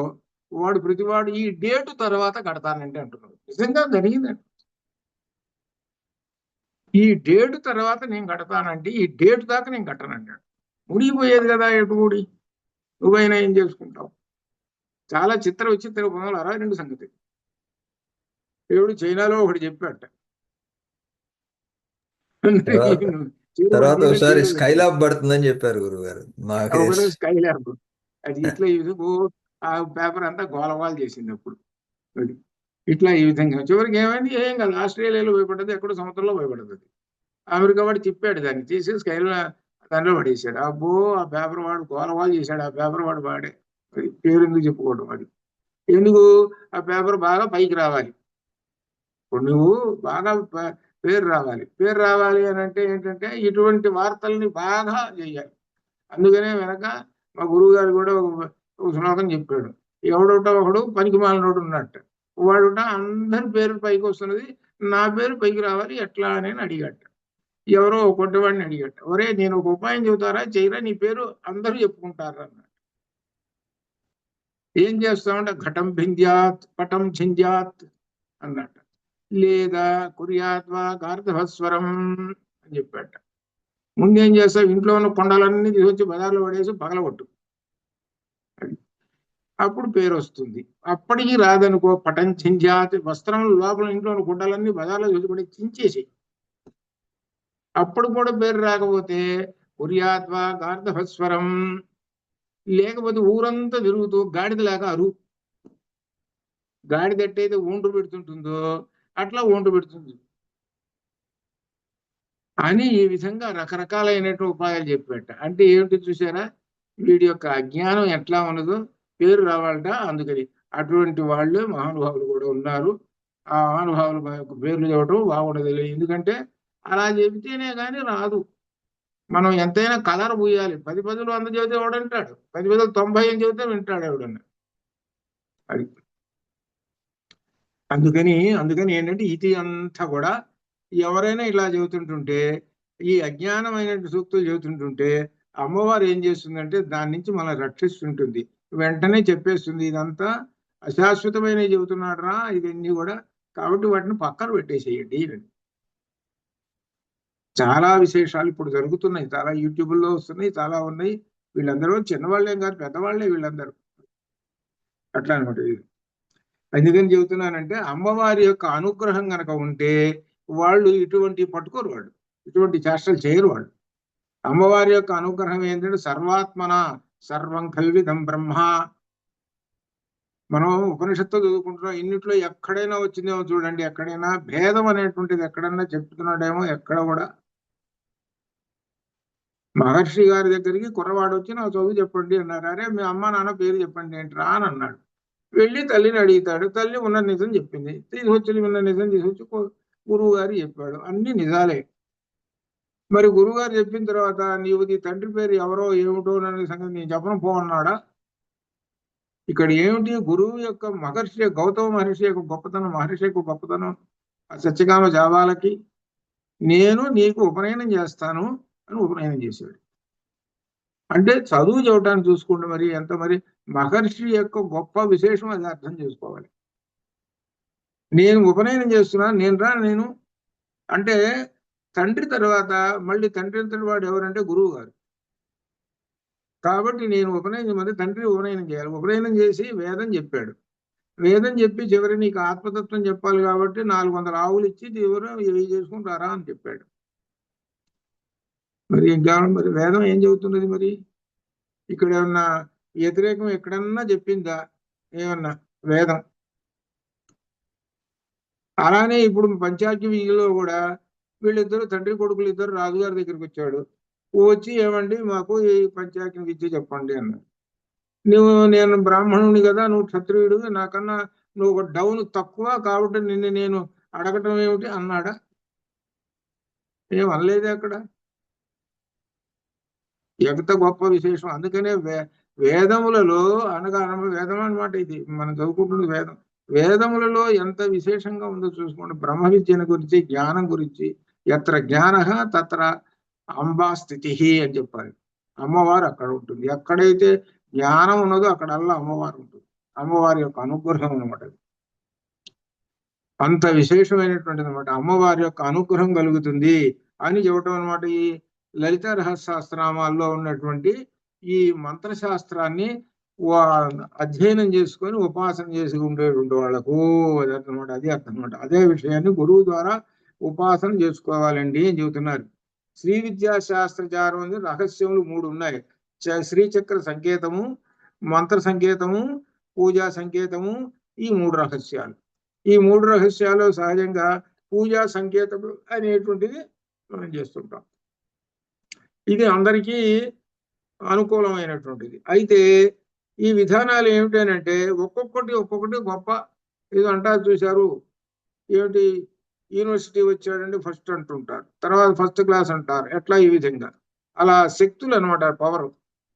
వాడు ప్రతివాడు ఈ డేటు తర్వాత కడతానంటే అంటున్నాడు. నిజంగా జరిగిందండి. ఈ డేటు తర్వాత నేను కడతానంటే ఈ డేటు దాకా నేను కట్టనంటాడు. మునిగిపోయేది కదా ఎటుకూడి, నువ్వైనా ఏం చేసుకుంటావు. చాలా విచిత్ర 1962 సంగతి. దేవుడు చైనాలో ఒకటి చెప్పాట. తర్వాత ఒకసారి స్కైలాబ్ పడుతుందని చెప్పారు గురువు గారు. ఒకటే స్కైలాబ్. అది ఇట్లా ఆ పేపర్ అంతా గోలవాలు చేసింది అప్పుడు. ఇట్లా ఈ విధంగా చివరికి ఏమైంది, ఏం కాదు, ఆస్ట్రేలియాలో భయపడ్డది, ఎక్కడో సముద్రంలో భయపడ్డది. అమెరికా వాడు తిప్పాడు దాన్ని, తీసి స్కైలో దాంట్లో పడేసాడు. అబ్బో, ఆ పేపర్ వాడు గోలవాలు చేశాడు. ఆ పేపర్ వాడు వాడే, పేరు ఎందుకు చెప్పుకోవడం. అది ఎందుకు, ఆ పేపర్ బాగా పైకి రావాలి. ఇప్పుడు నువ్వు బాగా పేరు రావాలి అని అంటే ఏంటంటే ఇటువంటి వార్తల్ని బాగా చేయాలి. అందుకనే వెనక మా గురువు గారు కూడా ఒక శ్లోకం చెప్పాడు. ఒకడు పనికి మాలినోడు ఉన్నట్టు, వాడుట అందరి పేరు పైకి వస్తున్నది, నా పేరు పైకి రావాలి ఎట్లా అని అడిగాట. ఎవరో కొట్టవాడిని అడిగాట, ఒరే నేను ఒక ఉపాయం చెబుతారా, చేయరా, నీ పేరు అందరూ చెప్పుకుంటారా అన్నట్టు. ఏం చేస్తామంటే ఘటం భింద్యాత్ పటం ఝింద్యాత్ అన్నట్టు, లేదా కుర్యాత్వా గార్ధభస్వరం అని చెప్పాట. ముందేం చేస్తావు, ఇంట్లో ఉన్న కొండలన్నీ తీసుకొచ్చి బజార్లో పడేసి పగలగొట్టు, అప్పుడు పేరు వస్తుంది. అప్పటికి రాదనుకో, పటం చింజాతి, వస్త్రం లోపల ఇంట్లో ఉన్న గుడ్డలన్నీ బజార్లో చూసుకుంటే చించేసి, అప్పుడు కూడా పేరు రాకపోతే కుర్యాత్వా గార్ధభస్వరం, లేకపోతే ఊరంతా తిరుగుతూ గాడిదలాగా అరు, గాడిద ఎట్టయితే ఒండ్రు పెడుతుంటుందో అట్లా ఒండ్రు పెడుతుంది అని ఈ విధంగా రకరకాలైనటువంటి ఉపాయాలు చెప్పాట. అంటే ఏమిటి చూసారా, వీడి యొక్క అజ్ఞానం ఎట్లా ఉన్నదో పేరు రావాలట. అందుకని అటువంటి వాళ్ళు మహానుభావులు కూడా ఉన్నారు. ఆ మహానుభావుల పేర్లు చెప్పడం బాగుండదు. ఎందుకంటే అలా చెబితేనే కానీ రాదు. మనం ఎంతైనా కలర్ పూయాలి. 10 100 చెబితే ఎవడంటాడు, 10 90 అని చెబితే వింటాడు ఎవడన్నా. అది అందుకని ఏంటంటే ఇది అంతా కూడా ఎవరైనా ఇలా చెబుతుంటుంటే, ఈ అజ్ఞానమైన సూక్తులు చెబుతుంటుంటే అమ్మవారు ఏం చేస్తుందంటే దాని నుంచి మనం రక్షిస్తుంటుంది. వెంటనే చెప్పేస్తుంది, ఇదంతా అశాశ్వతమైన చెబుతున్నాడు రా ఇవన్నీ కూడా, కాబట్టి వాటిని పక్కన పెట్టేసేయండి. చాలా విశేషాలు ఇప్పుడు జరుగుతున్నాయి, చాలా యూట్యూబ్లో వస్తున్నాయి, చాలా ఉన్నాయి. వీళ్ళందరూ చిన్నవాళ్ళేం కాదు, పెద్దవాళ్లే వీళ్ళందరూ. అట్లా అనమాట. అందుకని చెబుతున్నానంటే అమ్మవారి యొక్క అనుగ్రహం కనుక ఉంటే వాళ్ళు ఇటువంటి పట్టుకోరు, వాళ్ళు ఇటువంటి చేష్టలు చేయరు. వాళ్ళు అమ్మవారి యొక్క అనుగ్రహం ఏంటంటే సర్వాత్మన సర్వం కల్విదం బ్రహ్మ. మనం ఉపనిషత్తు చదువుకుంటున్నాం, ఇన్నిట్లో ఎక్కడైనా వచ్చిందేమో చూడండి, ఎక్కడైనా భేదం అనేటువంటిది ఎక్కడన్నా చెప్తున్నాడేమో, ఎక్కడ కూడా మహర్షి గారి దగ్గరికి కుర్రవాడు వచ్చి నాకు చదువు చెప్పండి అన్నారు. అరే మీ అమ్మ నాన్న పేరు చెప్పండి ఏంట్రా అని అన్నాడు. వెళ్ళి తల్లిని అడుగుతాడు. తల్లి ఉన్న నిజం చెప్పింది. తీసుకొచ్చి ఉన్న నిజం తీసుకొచ్చి గురువు గారు చెప్పాడు. అన్ని నిజాలే. మరి గురువు గారు చెప్పిన తర్వాత నీవు నీ తండ్రి పేరు ఎవరో ఏమిటో అనే సంగతి నేను చెప్పను పో అన్నాడా? ఇక్కడ ఏమిటి గురువు యొక్క మహర్షి గౌతమ మహర్షి యొక్క గొప్పతనం, మహర్షి యొక్క గొప్పతనం సత్యకామ జాబాలకి నేను నీకు ఉపనయనం చేస్తాను అని ఉపనయనం చేశాడు. అంటే చదువు చెప్పడానికి చూసుకుంటే మరి ఎంత మరి మహర్షి యొక్క గొప్ప విశేషం అది అర్థం చేసుకోవాలి. నేను ఉపనయనం చేస్తున్నాను నేను అంటే తండ్రి తర్వాత మళ్ళీ తండ్రి అంతటి వాడు ఎవరంటే గురువు గారు. కాబట్టి నేను ఉపనయనం అంటే తండ్రి ఉపనయనం చేయాలి. ఉపనయనం చేసి వేదం చెప్పాడు. వేదం చెప్పి చివరి నీకు ఆత్మతత్వం చెప్పాలి కాబట్టి 400 ఆవులు ఇచ్చి చివరి ఇవి చేసుకుంటారా అని చెప్పాడు. మరి ఇంకా మరి వేదం ఏం చెబుతున్నది? మరి ఇక్కడ ఏమన్నా వ్యతిరేకం ఎక్కడన్నా చెప్పిందా? ఏమన్నా వేదం? అలానే ఇప్పుడు పంచాగ్ని వీధిలో కూడా వీళ్ళిద్దరు తండ్రి కొడుకులు ఇద్దరు రాజుగారి దగ్గరికి వచ్చాడు. వచ్చి ఏమండి మాకు ఈ పంచాగ్ని విద్య చెప్పండి అన్నాడు. నేను బ్రాహ్మణుని కదా, నువ్వు క్షత్రియుడు, నాకన్నా నువ్వు ఒక డౌన్ తక్కువ కాబట్టి నిన్ను నేను అడగటం ఏమిటి అన్నాడా? ఏం అనలేదే అక్కడ. ఎంత గొప్ప విశేషం. అందుకనే వేదములలో అనగా వేదం అన్నమాట. ఇది మనం చదువుకుంటుంది వేదం. వేదములలో ఎంత విశేషంగా ఉందో చూసుకోండి. బ్రహ్మ విద్యను గురించి, జ్ఞానం గురించి. ఎత్ర జ్ఞాన తత్ర అంబా స్థితి అని చెప్పాలి. అమ్మవారు అక్కడ ఉంటుంది. ఎక్కడైతే జ్ఞానం ఉన్నదో అక్కడల్లా అమ్మవారు ఉంటుంది. అమ్మవారి యొక్క అనుగ్రహం అనమాట. అంత విశేషమైనటువంటిది అనమాట. అమ్మవారి యొక్క అనుగ్రహం కలుగుతుంది అని చెప్పటం అనమాట. ఈ లలిత రహస్యాస్త్రనామాల్లో ఉన్నటువంటి ఈ మంత్రశాస్త్రాన్ని అధ్యయనం చేసుకొని ఉపాసన చేసి ఉండేటువంటి వాళ్ళకు అది అర్థమాట. అది అర్థం అనమాట. అదే విషయాన్ని గురువు ద్వారా ఉపాసన చేసుకోవాలండి అని చెబుతున్నారు. శ్రీ విద్యా శాస్త్రచారం అని రహస్యములు 3 ఉన్నాయి. శ్రీచక్ర సంకేతము, మంత్ర సంకేతము, పూజా సంకేతము, ఈ 3 రహస్యాలు. ఈ 3 రహస్యాలు సహజంగా పూజా సంకేతము అనేటువంటిది మనం చేస్తుంటాం. ఇది అందరికీ అనుకూలమైనటువంటిది. అయితే ఈ విధానాలు ఏమిటంటే ఒక్కొక్కటి గొప్ప. ఇది అంటారు చూశారు, ఏమిటి యూనివర్సిటీ వచ్చాడండి ఫస్ట్ అంటుంటారు, తర్వాత ఫస్ట్ క్లాస్ అంటారు. ఎట్లా ఈ విధంగా అలా శక్తులు అనమాట, పవర్.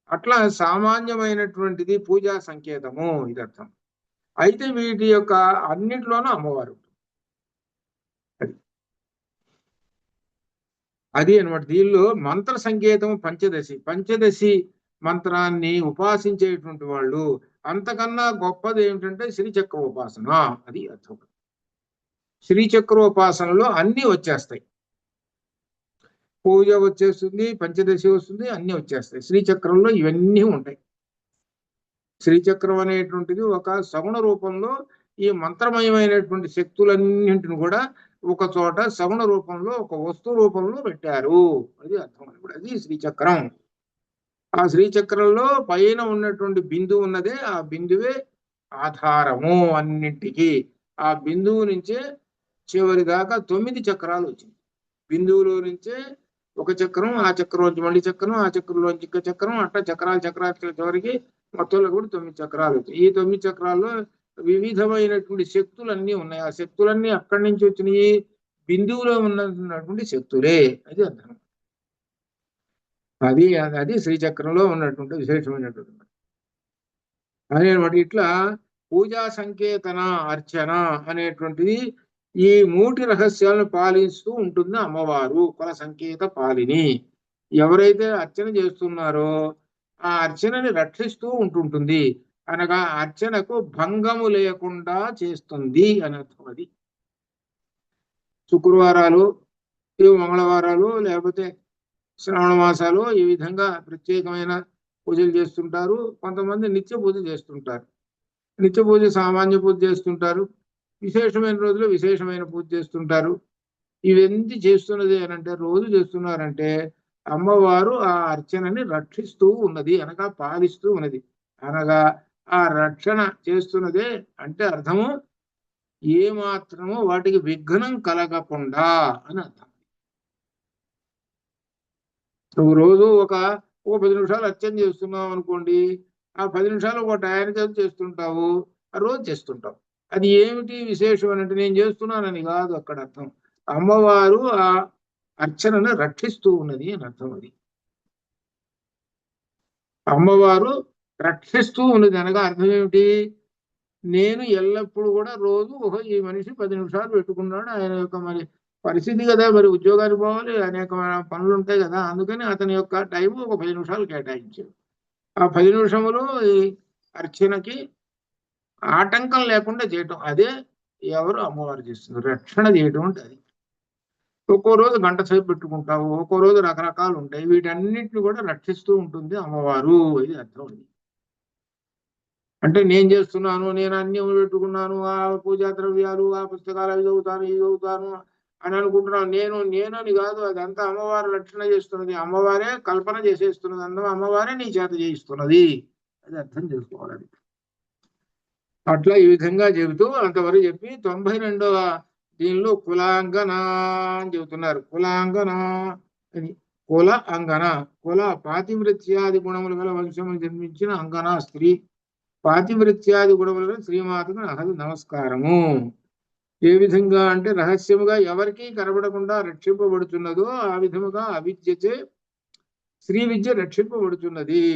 అట్లా సామాన్యమైనటువంటిది పూజా సంకేతము, ఇది అర్థం. అయితే వీటి యొక్క అన్నింటిలోనూ అమ్మవారు. అది అనమాట. దీనిలో మంత్ర సంకేతం పంచదశి మంత్రాన్ని ఉపాసించేటువంటి వాళ్ళు అంతకన్నా గొప్పది ఏమిటంటే శ్రీచక్ర ఉపాసన. అది అర్థం. శ్రీచక్ర ఉపాసనలో అన్ని వచ్చేస్తాయి. పూజ వచ్చేస్తుంది, పంచదశి వస్తుంది, అన్ని వచ్చేస్తాయి. శ్రీచక్రంలో ఇవన్నీ ఉంటాయి. శ్రీచక్రం అనేటువంటిది ఒక సగుణ రూపంలో ఈ మంత్రమయమైనటువంటి శక్తులన్నింటిని కూడా ఒక చోట సగుణ రూపంలో ఒక వస్తు రూపంలో పెట్టారు. అది అర్థం. అది శ్రీచక్రం. ఆ శ్రీచక్రంలో పైన ఉన్నటువంటి బిందువు ఉన్నదే, ఆ బిందువే ఆధారము అన్నింటికి. ఆ బిందువు నుంచే చివరి దాకా 9 చక్రాలు వచ్చింది. బిందువులో నుంచే ఒక చక్రం, ఆ చక్రంలోంచి మళ్ళీ చక్రం, ఆ చక్రంలోంచి ఇంకో చక్రం, అట్లా చక్రాలు చివరికి మొత్తంలో కూడా 9 చక్రాలు వచ్చాయి. ఈ 9 చక్రాల్లో వివిధమైనటువంటి శక్తులు అన్నీ ఉన్నాయి. ఆ శక్తులన్నీ అక్కడి నుంచి వచ్చినాయి, బిందువులో ఉన్నటువంటి శక్తులే. అది అర్థం. అది శ్రీచక్రంలో ఉన్నటువంటి విశేషమైనటువంటి అదేనమాట. ఇట్లా పూజా సంకేతన అర్చన అనేటువంటిది ఈ 3 రహస్యాలను పాలిస్తూ ఉంటుంది అమ్మవారు. కుల సంకేత పాలిని. ఎవరైతే అర్చన చేస్తున్నారో ఆ అర్చనని రక్షిస్తూ ఉంటుంటుంది. అనగా అర్చనకు భంగము లేకుండా చేస్తుంది అని అర్థం. అది శుక్రవారాలు, మంగళవారాలు, లేకపోతే శ్రావణ మాసాలు ఈ విధంగా ప్రత్యేకమైన పూజలు చేస్తుంటారు. కొంతమంది నిత్య పూజ చేస్తుంటారు. నిత్య పూజ సామాన్య పూజ చేస్తుంటారు. విశేషమైన రోజులు విశేషమైన పూజ చేస్తుంటారు. ఇవన్నీ చేస్తున్నది అనంటే, రోజు చేస్తున్నారంటే అమ్మవారు ఆ అర్చనని రక్షిస్తూ ఉన్నది, అనగా పాలిస్తూ ఉన్నది. అనగా ఆ రక్షణ చేస్తున్నదే అంటే అర్థము ఏ మాత్రము వాటికి విఘ్నం కలగకుండా అని అర్థం. నువ్వు రోజు ఒక 10 నిమిషాలు అర్చన చేస్తున్నావు అనుకోండి, ఆ 10 నిమిషాలు ఒక టయానికి చేస్తుంటావు, ఆ రోజు చేస్తుంటావు. అది ఏమిటి విశేషం అని అంటే, నేను చేస్తున్నానని కాదు అక్కడ అర్థం. అమ్మవారు ఆ అర్చనను రక్షిస్తూ ఉన్నది అని అర్థం. అది అమ్మవారు రక్షిస్తూ ఉన్నది అనగా అర్థం ఏమిటి? నేను ఎల్లప్పుడూ కూడా రోజు ఈ మనిషి 10 నిమిషాలు పెట్టుకున్నాడు, ఆయన యొక్క మరి పరిస్థితి కదా, మరి ఉద్యోగానికి పోవాలి, అనేక పనులు ఉంటాయి కదా, అందుకని అతని యొక్క టైం ఒక 10 నిమిషాలు కేటాయించాడు. ఆ 10 నిమిషములు ఈ అర్చనకి ఆటంకం లేకుండా చేయటం, అదే ఎవరు అమ్మవారు చేస్తుంది, రక్షణ చేయటం అంటే అది. ఒక్కో రోజు గంట సేపు పెట్టుకుంటావు, ఒక్కో రోజు రకరకాలు ఉంటాయి, వీటన్నిటిని కూడా రక్షిస్తూ ఉంటుంది అమ్మవారు. ఇది అర్థం. అంటే నేను చేస్తున్నాను, నేను అన్ని పెట్టుకున్నాను, ఆ పూజా ద్రవ్యాలు, ఆ పుస్తకాలు అవి చదువుతాను, ఇవి చదువుతాను అని అనుకుంటున్నాను. నేను అని కాదు, అదంతా అమ్మవారు రక్షణ చేస్తున్నది, అమ్మవారే కల్పన చేసేస్తున్నది, అందరూ అమ్మవారే నీ చేత చేయిస్తున్నది. అది అర్థం చేసుకోవాలి. అట్లా ఈ విధంగా చెబుతూ అంతవరకు చెప్పి 92వ దీనిలో కులాంగన అని చెబుతున్నారు. కులాంగన అని, కుల అంగన, కుల పాతివృత్యాది గుణములు గల వంశములు జన్మించిన అంగన స్త్రీ, పాతివృత్యాది గుణములను శ్రీమాతకు అహది నమస్కారము. ఏ విధంగా అంటే, రహస్యముగా ఎవరికీ కనబడకుండా రక్షింపబడుతున్నదో ఆ విధముగా అవిద్యచే శ్రీ విద్య రక్షింపబడుతున్నది.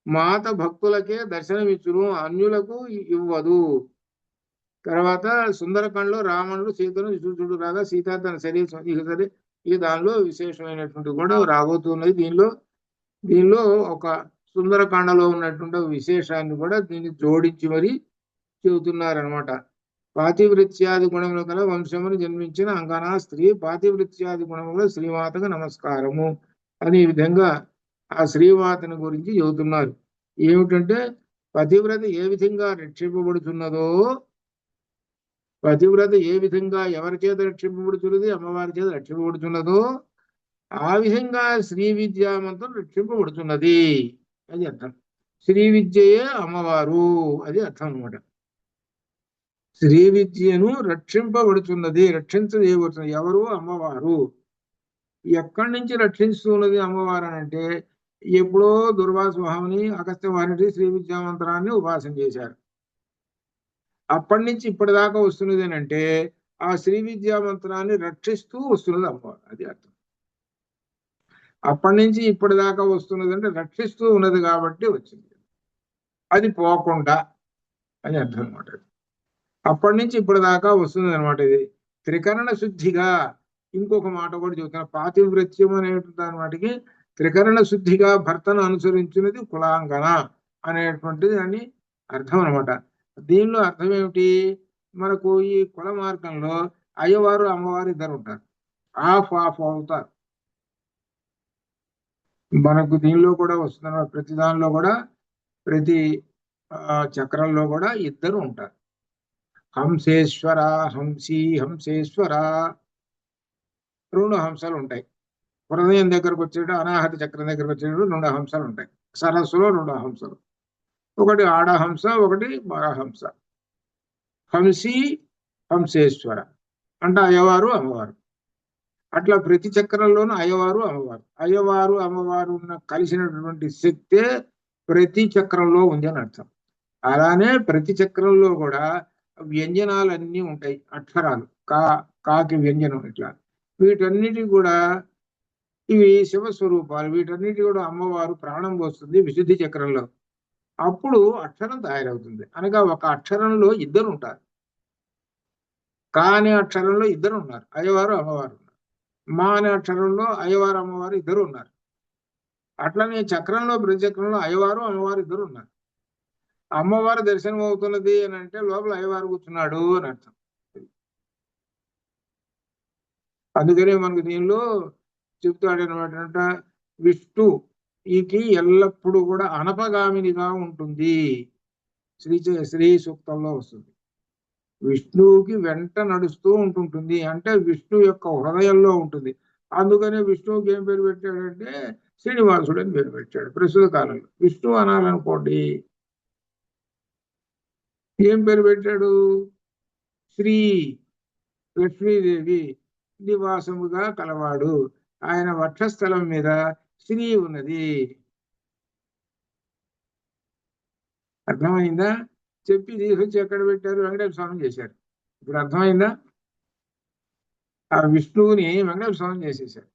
మాత భక్తులకే దర్శనమిచ్చును, అన్యులకు ఇవ్వదు. తర్వాత సుందరకాండలో రావణుడు సీతను చూచుడు రాగా సీత తన శరీరం ఈ దానిలో విశేషమైనటువంటి కూడా రాబోతున్నది. దీనిలో ఒక సుందరకాండలో ఉన్నటువంటి విశేషాన్ని కూడా దీన్ని జోడించి మరి చెబుతున్నారనమాట. పాతివృత్యాది గుణములు గల వంశమును జన్మించిన అంగనా స్త్రీ, పాతివృత్యాది గుణముల శ్రీమాతకు నమస్కారము అని ఈ విధంగా ఆ శ్రీమాతను గురించి చెబుతున్నారు. ఏమిటంటే, పతివ్రత ఏ విధంగా రక్షింపబడుతున్నదో, పతివ్రత ఏ విధంగా ఎవరి చేత రక్షింపబడుతున్నది, అమ్మవారి చేత రక్షింపబడుతున్నదో ఆ విధంగా శ్రీ విద్యామంతం రక్షింపబడుతున్నది. అది అర్థం. శ్రీ విద్యయే అమ్మవారు, అది అర్థం అనమాట. శ్రీ విద్యను రక్షింపబడుతున్నది, రక్షించజేయబడుతున్నది ఎవరు? అమ్మవారు. ఎక్కడి నుంచి రక్షిస్తున్నది అమ్మవారు అని అంటే, ఎప్పుడో దుర్వాస మహాముని అగస్త్య మహర్షి శ్రీ విద్యామంత్రాన్ని ఉపాసన చేశారు. అప్పటి నుంచి ఇప్పటిదాకా వస్తున్నది అని అంటే, ఆ శ్రీ విద్యామంత్రాన్ని రక్షిస్తూ వస్తున్నది అమ్మవారు. అది అర్థం. అప్పటి నుంచి ఇప్పటిదాకా వస్తున్నది అంటే రక్షిస్తూ ఉన్నది కాబట్టి వచ్చింది, అది పోకుండా అని అర్థం అనమాట. అప్పటి నుంచి ఇప్పటిదాకా వస్తుంది అనమాట. ఇది త్రికరణ శుద్ధిగా, ఇంకొక మాట కూడా చెబుతున్నా, పాతివృత్యం అనేటువంటి దాని వాటికి త్రికరణ శుద్ధిగా భర్తను అనుసరించినది కులాంగన అనేటువంటిది అని అర్థం అనమాట. దీనిలో అర్థం ఏమిటి? మనకు ఈ కుల మార్గంలో అయ్యవారు అమ్మవారు ఇద్దరు ఉంటారు, ఆఫ్ అవుతారు. మనకు దీనిలో కూడా వస్తున్న ప్రతి దానిలో కూడా, ప్రతి చక్రంలో కూడా ఇద్దరు ఉంటారు. హంసేశ్వర, హంసి, హంసేశ్వర, 2 హంసలు ఉంటాయి. హృదయం దగ్గరకు వచ్చేటప్పుడు, అనాహత చక్రం దగ్గరకు వచ్చేటప్పుడు 2 హంసలు ఉంటాయి. సరస్సులో 2 హంసలు, ఒకటి ఆడహంస, ఒకటి మరహంస. హంసి, హంసేశ్వర అంటే అయ్యవారు అమ్మవారు. అట్లా ప్రతి చక్రంలోనూ అయ్యవారు అమ్మవారు, అయ్యవారు అమ్మవారు ఉన్న కలిసినటువంటి శక్తే ప్రతి చక్రంలో ఉంది అని అర్థం. అలానే ప్రతి చక్రంలో కూడా వ్యంజనాలన్నీ ఉంటాయి, అక్షరాలు, కాకి వ్యంజనం, ఇట్లా వీటన్నిటి కూడా ఇవి శివస్వరూపాలు. వీటన్నిటి కూడా అమ్మవారు ప్రాణం పోస్తుంది విశుద్ధి చక్రంలో, అప్పుడు అక్షరం తయారవుతుంది. అనగా ఒక అక్షరంలో ఇద్దరు ఉంటారు. కా అనే అక్షరంలో ఇద్దరు ఉన్నారు, అయ్యవారు అమ్మవారు ఉన్నారు. మా అనే అక్షరంలో అయ్యవారు అమ్మవారు ఇద్దరు ఉన్నారు. అట్లనే చక్రంలో, ప్రతి చక్రంలో అయ్యవారు అమ్మవారు ఇద్దరు ఉన్నారు. అమ్మవారు దర్శనం అవుతున్నది అని అంటే లోపల అయ్యవారు కూర్చున్నాడు అని అర్థం. అందుకనే మనకు దీనిలో చెప్తాడనమాట, విష్ణు ఈకి ఎల్లప్పుడూ కూడా అనపగామినిగా ఉంటుంది. శ్రీ సూక్తంలో వస్తుంది. విష్ణువుకి వెంట నడుస్తూ ఉంటుంటుంది అంటే విష్ణు యొక్క హృదయంలో ఉంటుంది. అందుకనే విష్ణువుకి ఏం పేరు పెట్టాడంటే శ్రీనివాసుడు అని పేరు పెట్టాడు. ప్రస్తుత కాలంలో విష్ణు అనాలనుకోండి, ఏం పేరు పెట్టాడు? శ్రీ లక్ష్మీదేవి నివాసముగా కలవాడు, ఆయన వక్షస్థలం మీద శ్రీ ఉన్నది. అర్థమైందా? చెప్పి తీసుకొచ్చి ఎక్కడ పెట్టారు? వెంకటేశ్వర స్వామి చేశారు. ఇప్పుడు అర్థమైందా? ఆ విష్ణువుని వెంకటేశ్వర స్వామి చేసేసారు.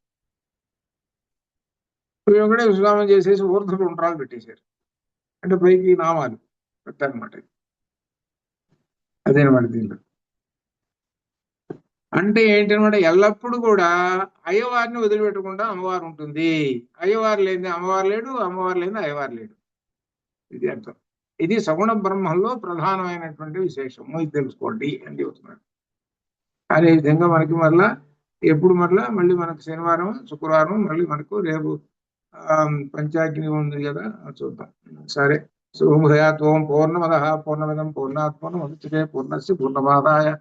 వెంకటేశ్వర స్వామి చేసేసి ఊర్ధ్వ ఉండ్రాలు పెట్టేశారు. అంటే పైకి నామాలు పెట్టారనమాట. అదేనమాట దీనిలో. అంటే ఏంటనమాట, ఎల్లప్పుడూ కూడా అయ్యవారిని వదిలిపెట్టకుండా అమ్మవారు ఉంటుంది. అయ్యవారు లేని అమ్మవారు లేడు, అమ్మవారు లేని అయ్యవారు లేడు. ఇది అర్థం. ఇది సగుణ బ్రహ్మంలో ప్రధానమైనటువంటి విశేషము. ఇది తెలుసుకోండి అని చెబుతున్నాడు. అదే విధంగా మనకి మళ్ళీ మనకు శనివారం, శుక్రవారం, మళ్ళీ మనకు రేపు పంచాగ్ని ఉంది కదా, చూద్దాం. సరే. శుభయాత్. ఓం పూర్ణమద పూర్ణమిదం పూర్ణాత్ పూర్ణముదచ్యతే పూర్ణస్య పూర్ణమాదాయ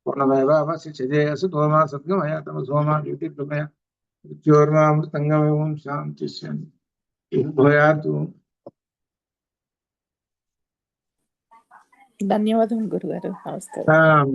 పూర్ణమేవావశిష్యతే తోమా సద్గమయ తమ సోమా జ్యోతిర్గమయ మృత్యోర్మామృతంగమేవం శాంతి శాంతి. శుభయాత్. ధన్యవాదం గురుగారు. నమస్కారం.